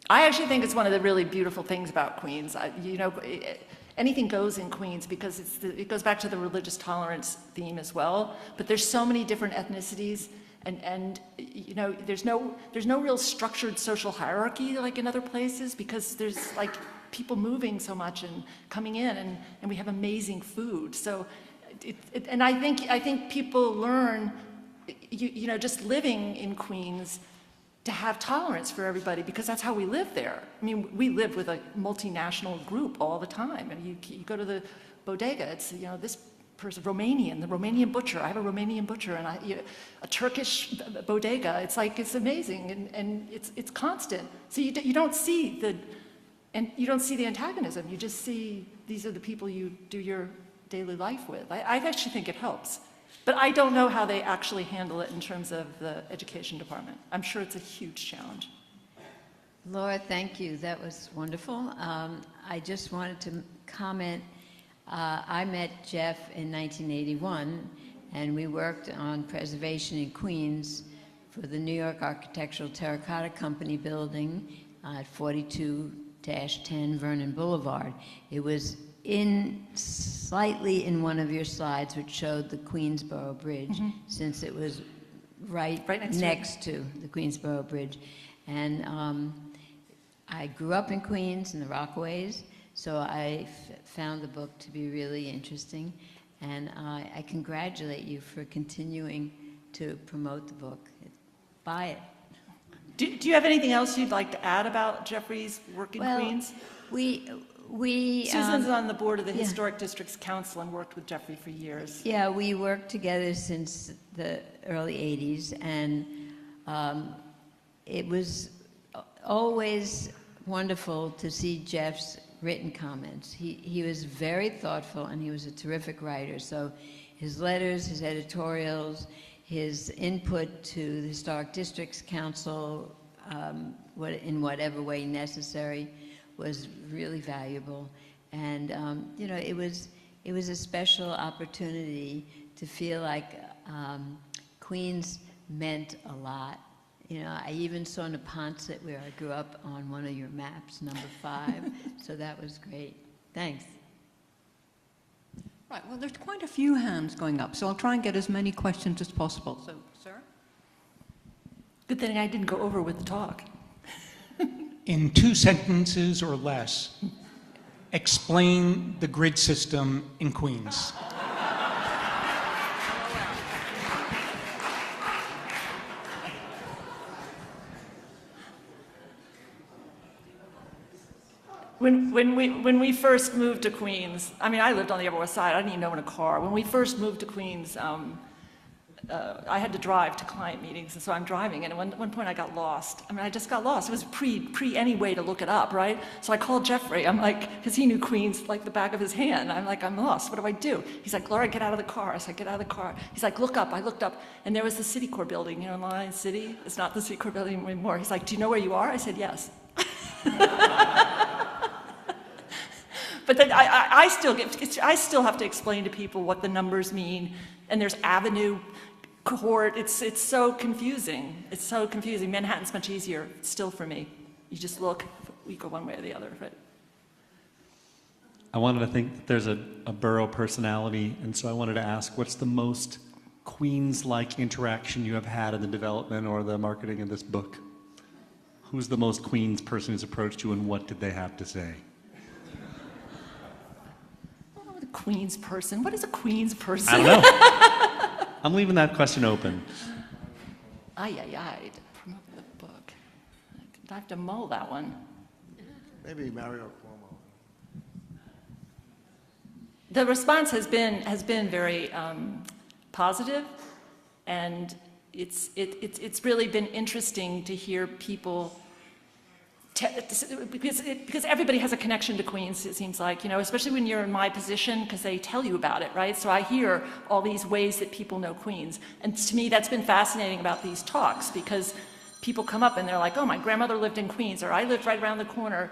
I actually think it's one of the really beautiful things about Queens. Anything goes in Queens because it goes back to the religious tolerance theme as well. But there's so many different ethnicities, and you know, there's no real structured social hierarchy like in other places because there's like people moving so much and coming in, and we have amazing food. So, and I think people learn, you know, just living in Queens, to have tolerance for everybody because that's how we live there. I mean, we live with a multinational group all the time, and you go to the bodega, it's, you know, this person, the Romanian butcher. I have a Romanian butcher, and a Turkish bodega. It's like, it's amazing, and it's constant. So you don't see the antagonism. You just see these are the people you do your daily life with. I actually think it helps. But I don't know how they actually handle it in terms of the education department. I'm sure it's a huge challenge. Laura, thank you. That was wonderful. I just wanted to comment. I met Jeff in 1981, and we worked on preservation in Queens for the New York Architectural Terracotta Company building at 42-10 Vernon Boulevard. It was slightly in one of your slides, which showed the Queensboro Bridge, since it was right next to the Queensboro Bridge. And I grew up in Queens in the Rockaways, so I found the book to be really interesting. And I congratulate you for continuing to promote the book. Buy it. Do you have anything else you'd like to add about Jeffrey's work in Queens? Susan's on the board of the Historic Districts Council and worked with Jeffrey for years. Yeah, we worked together since the early 80s, and it was always wonderful to see Jeff's written comments. He was very thoughtful, and he was a terrific writer. So his letters, his editorials, his input to the Historic Districts Council, in whatever way necessary, was really valuable. And you know, it was a special opportunity to feel like Queens meant a lot. You know, I even saw Neponset, where I grew up, on one of your maps, number 5. So that was great. Thanks. Right, well, there's quite a few hands going up, so I'll try and get as many questions as possible. So, sir? Good thing I didn't go over with the talk. In 2 sentences or less, explain the grid system in Queens. when we first moved to Queens, I mean, I lived on the Upper West Side. I didn't even know in a car. When we first moved to Queens, I had to drive to client meetings, and so I'm driving, and at one point I got lost. I mean, I just got lost. It was pre any way to look it up, right? So I called Jeffrey. I'm like, because he knew Queens like the back of his hand. I'm like, I'm lost. What do I do? He's like, Laura, get out of the car. I said, get out of the car. He's like, look up. I looked up, and there was the City Corps building, in Lion City. It's not the City Corps building anymore. He's like, do you know where you are? I said, yes. But then I still have to explain to people what the numbers mean, and there's avenue, cohort. It's so confusing. It's so confusing. Manhattan's much easier still for me. You just look, we go one way or the other. Right? I wanted to think that there's a borough personality, and so I wanted to ask, what's the most Queens-like interaction you have had in the development or the marketing of this book? Who's the most Queens person who's approached you, and what did they have to say? Oh, the Queens person. What is a Queens person? I don't know. I'm leaving that question open. To promote the book. I have to mull that one. Maybe Mario Cuomo. The response has been very positive, and it's really been interesting to hear people. Because everybody has a connection to Queens, it seems like, especially when you're in my position, because they tell you about it, right? So I hear all these ways that people know Queens. And to me, that's been fascinating about these talks, because people come up and they're like, oh, my grandmother lived in Queens, or I lived right around the corner.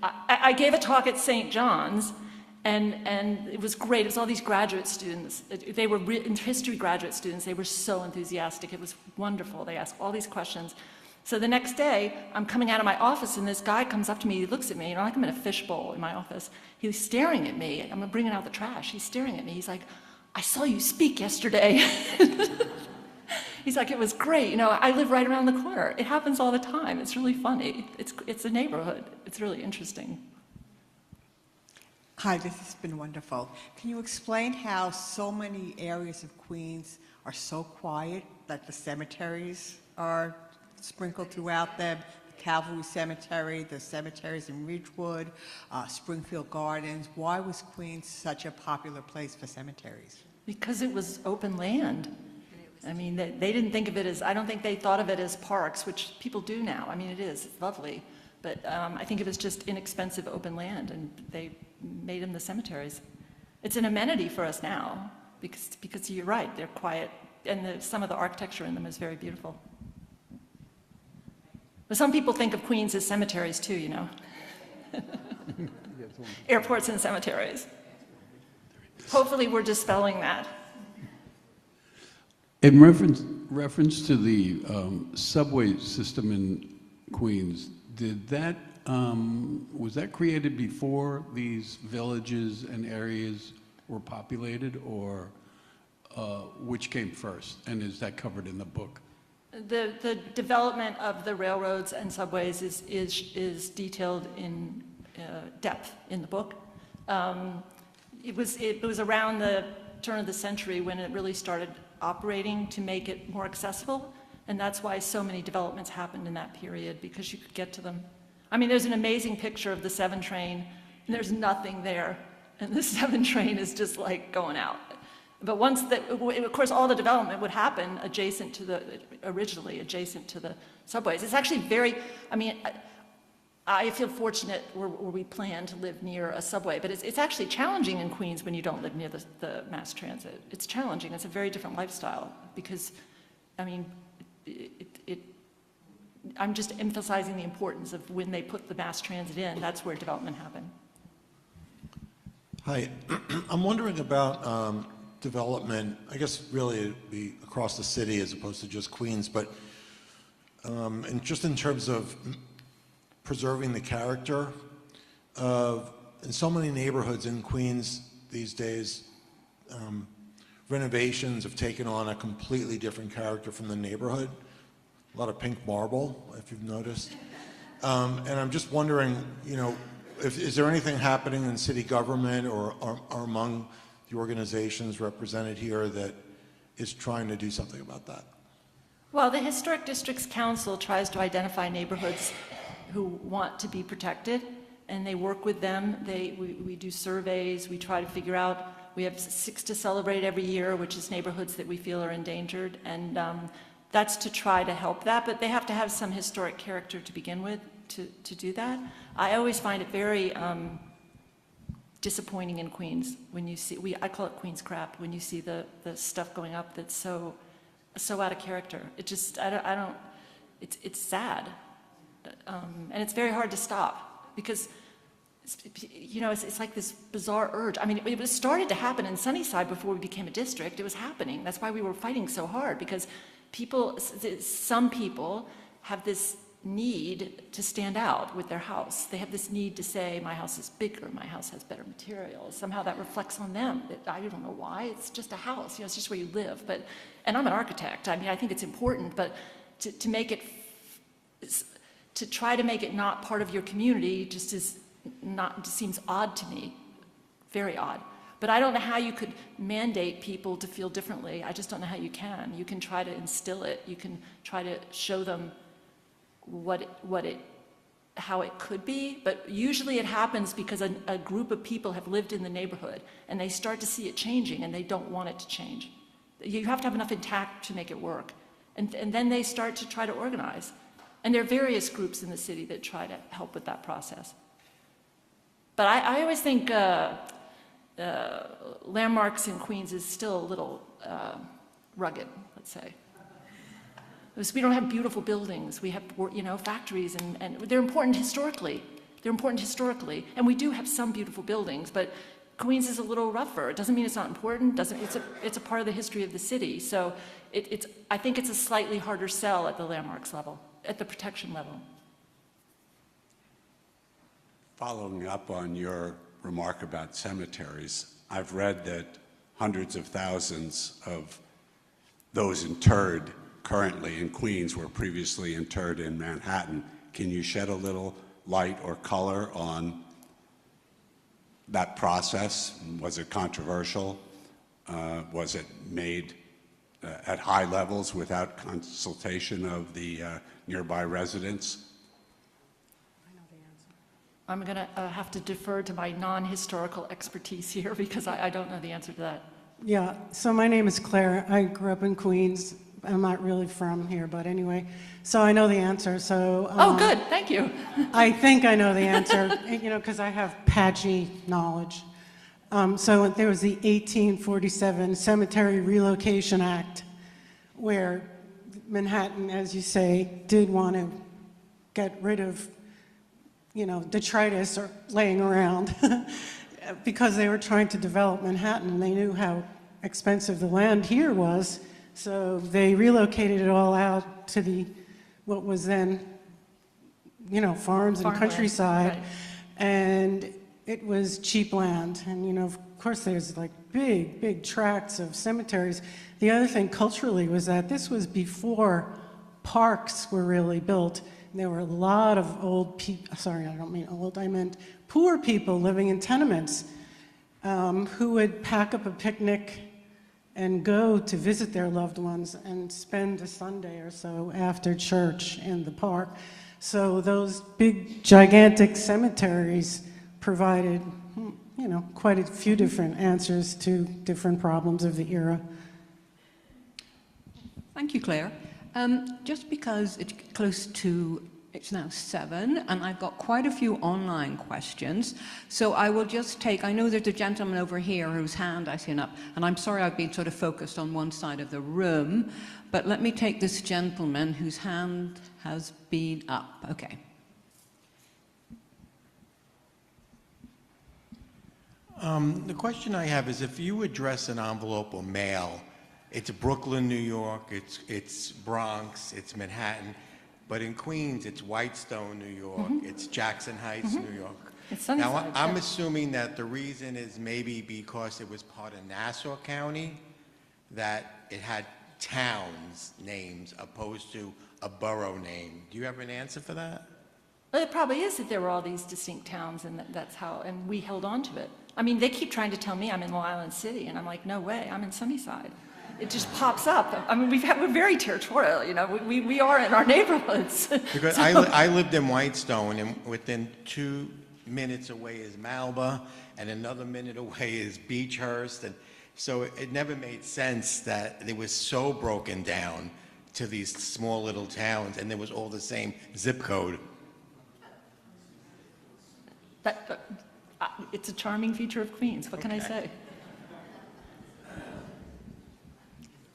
I gave a talk at St. John's, and it was great. It was all these graduate students. They were history graduate students. They were so enthusiastic. It was wonderful. They asked all these questions. So the next day, I'm coming out of my office, and this guy comes up to me, he looks at me, like I'm in a fishbowl in my office. He's staring at me. I'm bringing out the trash. He's staring at me. He's like, I saw you speak yesterday. He's like, it was great. I live right around the corner. It happens all the time. It's really funny. It's a neighborhood. It's really interesting. Hi, this has been wonderful. Can you explain how so many areas of Queens are so quiet, that the cemeteries are sprinkled throughout them? The Calvary Cemetery, the cemeteries in Ridgewood, Springfield Gardens. Why was Queens such a popular place for cemeteries? Because it was open land. I mean, they didn't think of it as, I don't think they thought of it as parks, which people do now. I mean, it's lovely. But I think it was just inexpensive open land, and they made them the cemeteries. It's an amenity for us now, because you're right, they're quiet, and some of the architecture in them is very beautiful. But some people think of Queens as cemeteries too, Airports and cemeteries. Hopefully we're dispelling that. In reference to the subway system in Queens, was that created before these villages and areas were populated, or which came first? And is that covered in the book? The development of the railroads and subways is detailed in depth in the book. It was around the turn of the century when it really started operating to make it more accessible, and that's why so many developments happened in that period, because you could get to them. I mean, there's an amazing picture of the 7 train, and there's nothing there, and the 7 train is just like going out. But of course, all the development would happen originally adjacent to the subways. It's actually I feel fortunate where we plan to live near a subway, but it's actually challenging in Queens when you don't live near the mass transit. It's challenging. It's a very different lifestyle, because, I mean, I'm just emphasizing the importance of when they put the mass transit in, that's where development happened. Hi, I'm wondering about development, I guess really it'd be across the city as opposed to just Queens, but and just in terms of preserving the character of, in so many neighborhoods in Queens these days, renovations have taken on a completely different character from the neighborhood. A lot of pink marble, if you've noticed. And I'm just wondering, is there anything happening in city government or among the organizations represented here that is trying to do something about that? Well, the Historic Districts Council tries to identify neighborhoods who want to be protected, and they work with them. We do surveys, we try to figure out, we have 6 to celebrate every year, which is neighborhoods that we feel are endangered, and that's to try to help that, but they have to have some historic character to begin with to do that. I always find it very disappointing in Queens when you see, I call it Queens crap, when you see the stuff going up that's so out of character. It just, I don't, it's sad. And it's very hard to stop because, you know, it's like this bizarre urge. I mean, it started to happen in Sunnyside before we became a district. It was happening. That's why we were fighting so hard, because some people have this need to stand out with their house. They have this need to say, my house is bigger, my house has better materials. Somehow that reflects on them. I don't know why. It's just a house. You know, it's just where you live. And I'm an architect. I mean, I think it's important, but to make it, to try to make it not part of your community just seems odd to me, very odd. But I don't know how you could mandate people to feel differently. I just don't know how you can. You can try to instill it. You can try to show them how it could be, but usually it happens because a group of people have lived in the neighborhood and they start to see it changing and they don't want it to change. You have to have enough intact to make it work. And then they start to try to organize. And there are various groups in the city that try to help with that process. But I always think landmarks in Queens is still a little rugged, let's say. Because we don't have beautiful buildings. We have, you know, factories, and they're important historically. They're important historically, and we do have some beautiful buildings, but Queens is a little rougher. It doesn't mean it's not important. It's a part of the history of the city. So I think it's a slightly harder sell at the landmarks level, at the protection level. Following up on your remark about cemeteries, I've read that hundreds of thousands of those interred currently in Queens were previously interred in Manhattan. Can you shed a little light or color on that process? Was it controversial? Was it made at high levels without consultation of the nearby residents? I'm going to have to defer to my non-historical expertise here because I don't know the answer to that. Yeah, so my name is Claire. I grew up in Queens. I'm not really from here, but anyway, so I know the answer. So oh, good, thank you. I think I know the answer, you know, because I have patchy knowledge. So there was the 1847 Cemetery Relocation Act, where Manhattan, as you say, did want to get rid of, you know, detritus or laying around because they were trying to develop Manhattan. They knew how expensive the land here was. So they relocated it all out to what was then, you know, farms and countryside. Right. And it was cheap land. And, you know, of course, there's like big tracts of cemeteries. The other thing culturally was that this was before parks were really built. There were a lot of old people, sorry, I don't mean old, I meant poor people living in tenements who would pack up a picnic and go to visit their loved ones and spend a Sunday or so after church in the park. So those big, gigantic cemeteries provided, you know, quite a few different answers to different problems of the era. Thank you, Claire. Just because it's close to, it's now 7, and I've got quite a few online questions, so I will just take, I know there's a gentleman over here whose hand I seen up, and I'm sorry I've been sort of focused on one side of the room, but let me take this gentleman whose hand has been up. Okay. The question I have is, if you address an envelope or mail, it's Brooklyn, New York, it's Bronx, it's Manhattan, but in Queens, it's Whitestone, New York, it's Jackson Heights, New York. It's now, I'm assuming that the reason is maybe because it was part of Nassau County, that it had towns names opposed to a borough name. Do you have an answer for that? Well, it probably is that there were all these distinct towns, and that's how, and we held on to it. I mean, they keep trying to tell me I'm in Long Island City, and I'm like, no way, I'm in Sunnyside. It just pops up. I mean, we're very territorial, you know, we are in our neighborhoods. Because I lived in Whitestone, and within 2 minutes away is Malba, and another minute away is Beechhurst. And so it never made sense that it was so broken down to these small little towns, and there was all the same zip code. It's a charming feature of Queens. What can I say?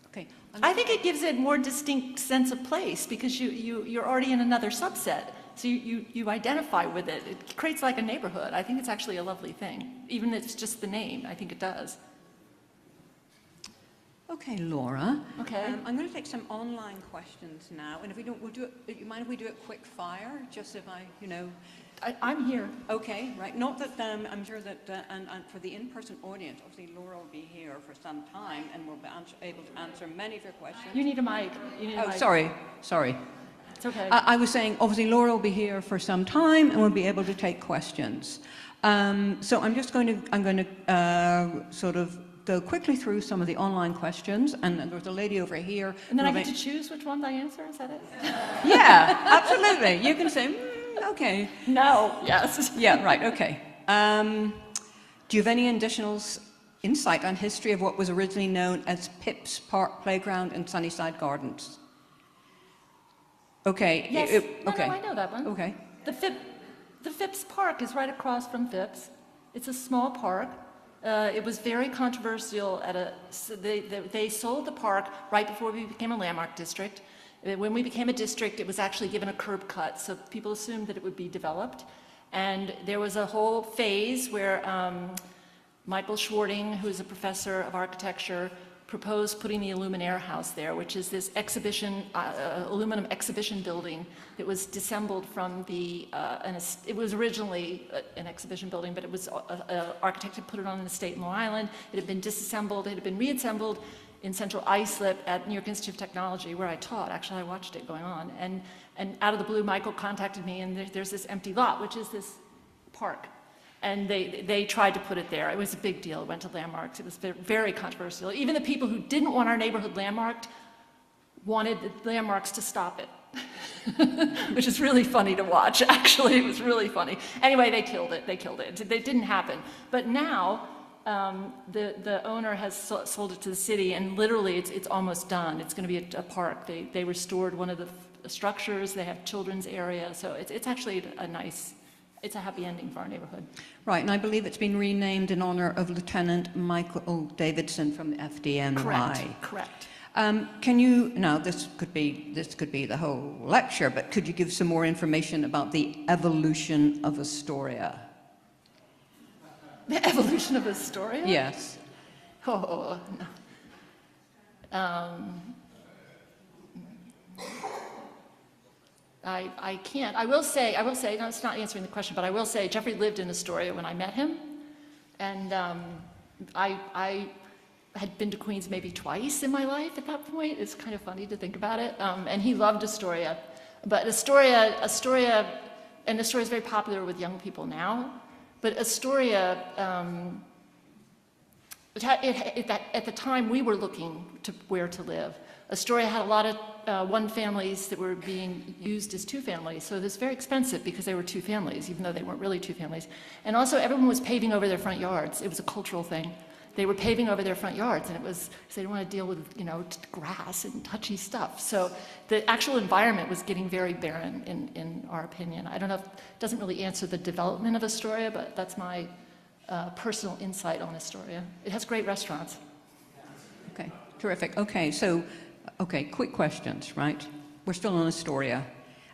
Okay. I think it gives it a more distinct sense of place because you're already in another subset. So you identify with it. It creates like a neighborhood. I think it's actually a lovely thing. Even if it's just the name, I think it does. Okay, Laura. Okay. I'm going to take some online questions now, and if we don't, we'll do it. You mind if we do it quick fire, just if I'm here. Okay, right. Not that I'm sure that, and for the in-person audience, obviously Laura will be here for some time, and will be able to answer many of your questions. You need a mic. Sorry. It's okay. I was saying, obviously Laura will be here for some time, and we'll be able to take questions. So I'm going to sort of go quickly through some of the online questions, and there's a lady over here. And then I get to choose which one I answer, is that it? Yeah, absolutely. You can say, okay. No, yes. Yeah, right, okay. Do you have any additional insight on history of what was originally known as Pips Park Playground in Sunnyside Gardens? Okay. Yes, no, okay. I know that one. Okay. The Phipps Park is right across from Phipps. It's a small park. It was very controversial they sold the park right before we became a landmark district. When we became a district, it was actually given a curb cut, so people assumed that it would be developed. And there was a whole phase where Michael Schwarting, who's a professor of architecture, proposed putting the Illuminaire House there, which is this aluminum exhibition building that was disassembled from it was originally an exhibition building, but it was an architect had put it on an estate in Long Island. It had been disassembled, it had been reassembled in Central Islip at New York Institute of Technology, where I taught. Actually, I watched it going on. And out of the blue, Michael contacted me, and there's this empty lot, which is this park. And they tried to put it there. It was a big deal. It went to landmarks. It was very controversial. Even the people who didn't want our neighborhood landmarked wanted the landmarks to stop it, which is really funny to watch. Actually, it was really funny. Anyway, they killed it. It didn't happen. But now the owner has sold it to the city, and literally it's almost done. It's going to be a park. They restored one of the structures. They have children's area. So it's actually it's a happy ending for our neighborhood. Right, and I believe it's been renamed in honor of Lieutenant Michael Davidson from the FDNY. Correct. Can you, now this could be the whole lecture, but could you give some more information about the evolution of Astoria? The evolution of Astoria? Yes. Oh, no. I can't. I will say, no, it's not answering the question, but I will say Jeffrey lived in Astoria when I met him. And I had been to Queens maybe twice in my life at that point. It's kind of funny to think about it. And he loved Astoria. But Astoria is very popular with young people now. But Astoria, at the time we were looking to where to live, Astoria had a lot of one families that were being used as two families. So it was very expensive because they were two families, even though they weren't really two families. And also everyone was paving over their front yards. It was a cultural thing. They were paving over their front yards, and it was, because they didn't want to deal with, grass and touchy stuff. So the actual environment was getting very barren, in our opinion. I don't know if it doesn't really answer the development of Astoria, but that's my personal insight on Astoria. It has great restaurants. Okay, terrific. Okay, quick questions, right? We're still on Astoria.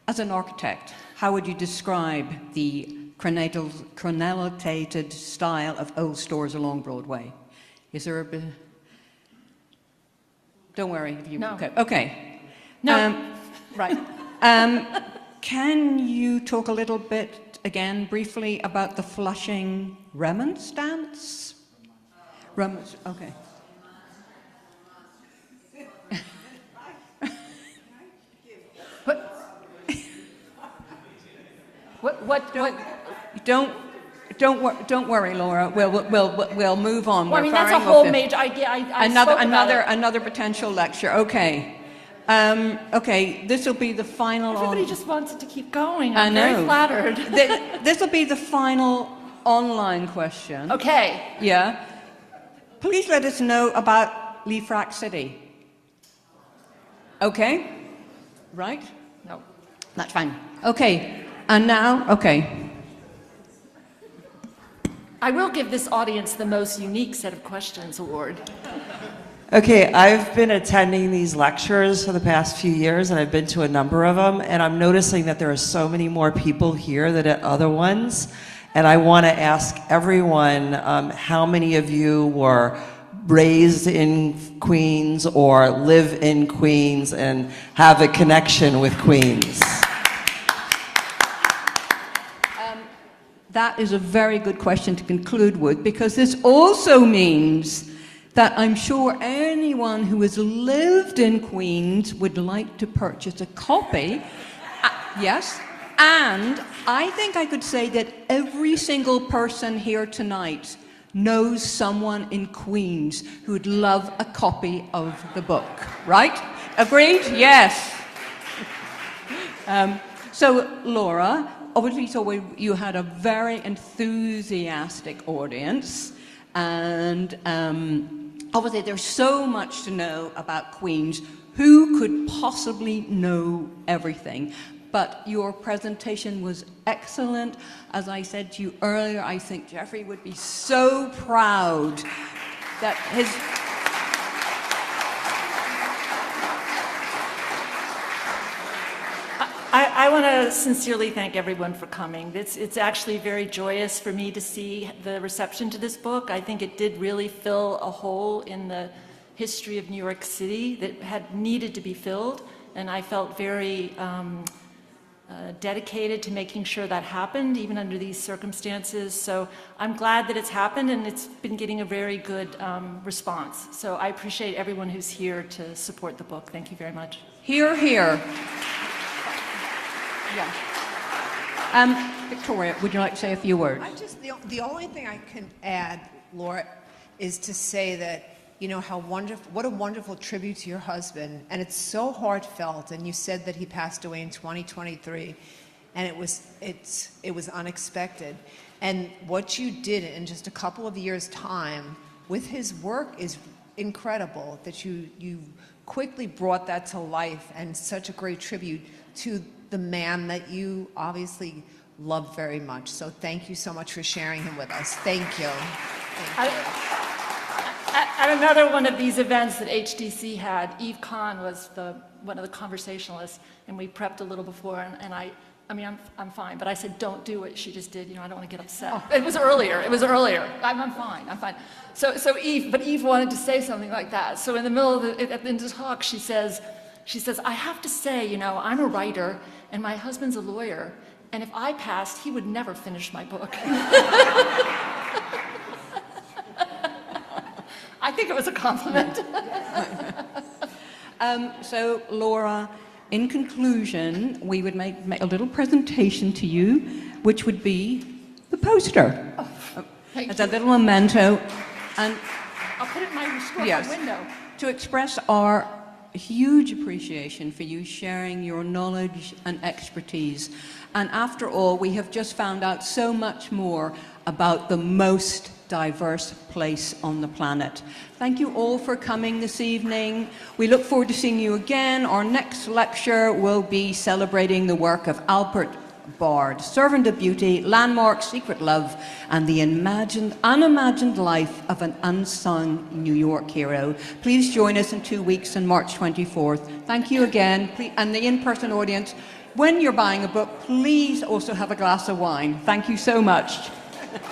As an architect, how would you describe the crenellated style of old stores along Broadway? Is there a bit? Don't worry. No. Okay. No. Right. Can you talk a little bit, again, briefly, about the Flushing remonstrance? Okay. What? Don't worry, Laura. We'll move on. Well, I mean, that's a whole major idea. Another potential lecture. Okay. Okay, this will be the final. Everybody just wants it to keep going. I I'm know. very flattered. This will be the final online question. Okay. Yeah. Please let us know about Leafrack City. Okay? Right? No. That's fine. Okay. And now, okay. I will give this audience the most unique set of questions award. Okay, I've been attending these lectures for the past few years, and I've been to a number of them, and I'm noticing that there are so many more people here than at other ones. And I want to ask everyone, how many of you were raised in Queens or live in Queens and have a connection with Queens? That is a very good question to conclude with, because this also means that I'm sure anyone who has lived in Queens would like to purchase a copy. Yes, and I think I could say that every single person here tonight knows someone in Queens who would love a copy of the book, right? Agreed? Yes. So, Laura, obviously you had a very enthusiastic audience, and obviously there's so much to know about Queens. Who could possibly know everything? But your presentation was excellent. As I said to you earlier, I think Jeffrey would be so proud that his... I want to sincerely thank everyone for coming. It's actually very joyous for me to see the reception to this book. I think it did really fill a hole in the history of New York City that had needed to be filled, and I felt very dedicated to making sure that happened, even under these circumstances. So I'm glad that it's happened, and it's been getting a very good response. So I appreciate everyone who's here to support the book. Thank you very much. Hear, hear. Yeah. Victoria, would you like to say a few words? The only thing I can add, Laura, is to say that, you know, what a wonderful tribute to your husband, and it's so heartfelt. And you said that he passed away in 2023, and it was unexpected. And what you did in just a couple of years' time with his work is incredible. That you quickly brought that to life, and such a great tribute to the man that you obviously love very much. So thank you so much for sharing him with us. Thank you. Thank you. At another one of these events that HDC had, Eve Kahn was one of the conversationalists, and we prepped a little before, and I mean, I'm fine, but I said, don't do what she just did, you know, I don't want to get upset. Oh. It was earlier. I'm fine. So Eve wanted to say something like that. So in the middle of the talk, she says, I have to say, you know, I'm a writer, and my husband's a lawyer, and if I passed, he would never finish my book. I think it was a compliment. So, Laura, in conclusion, we would make a little presentation to you, which would be the poster. Oh, as a little memento. And I'll put it in my window. To express our huge appreciation for you sharing your knowledge and expertise. And after all, we have just found out so much more about the most diverse place on the planet. Thank you all for coming this evening. We look forward to seeing you again. Our next lecture will be celebrating the work of Albert Bard, Servant of Beauty, Landmarks, Secret Love, and the unimagined life of an unsung New York hero. Please join us in 2 weeks on March 24th. Thank you again. And the in-person audience, when you're buying a book, please also have a glass of wine. Thank you so much.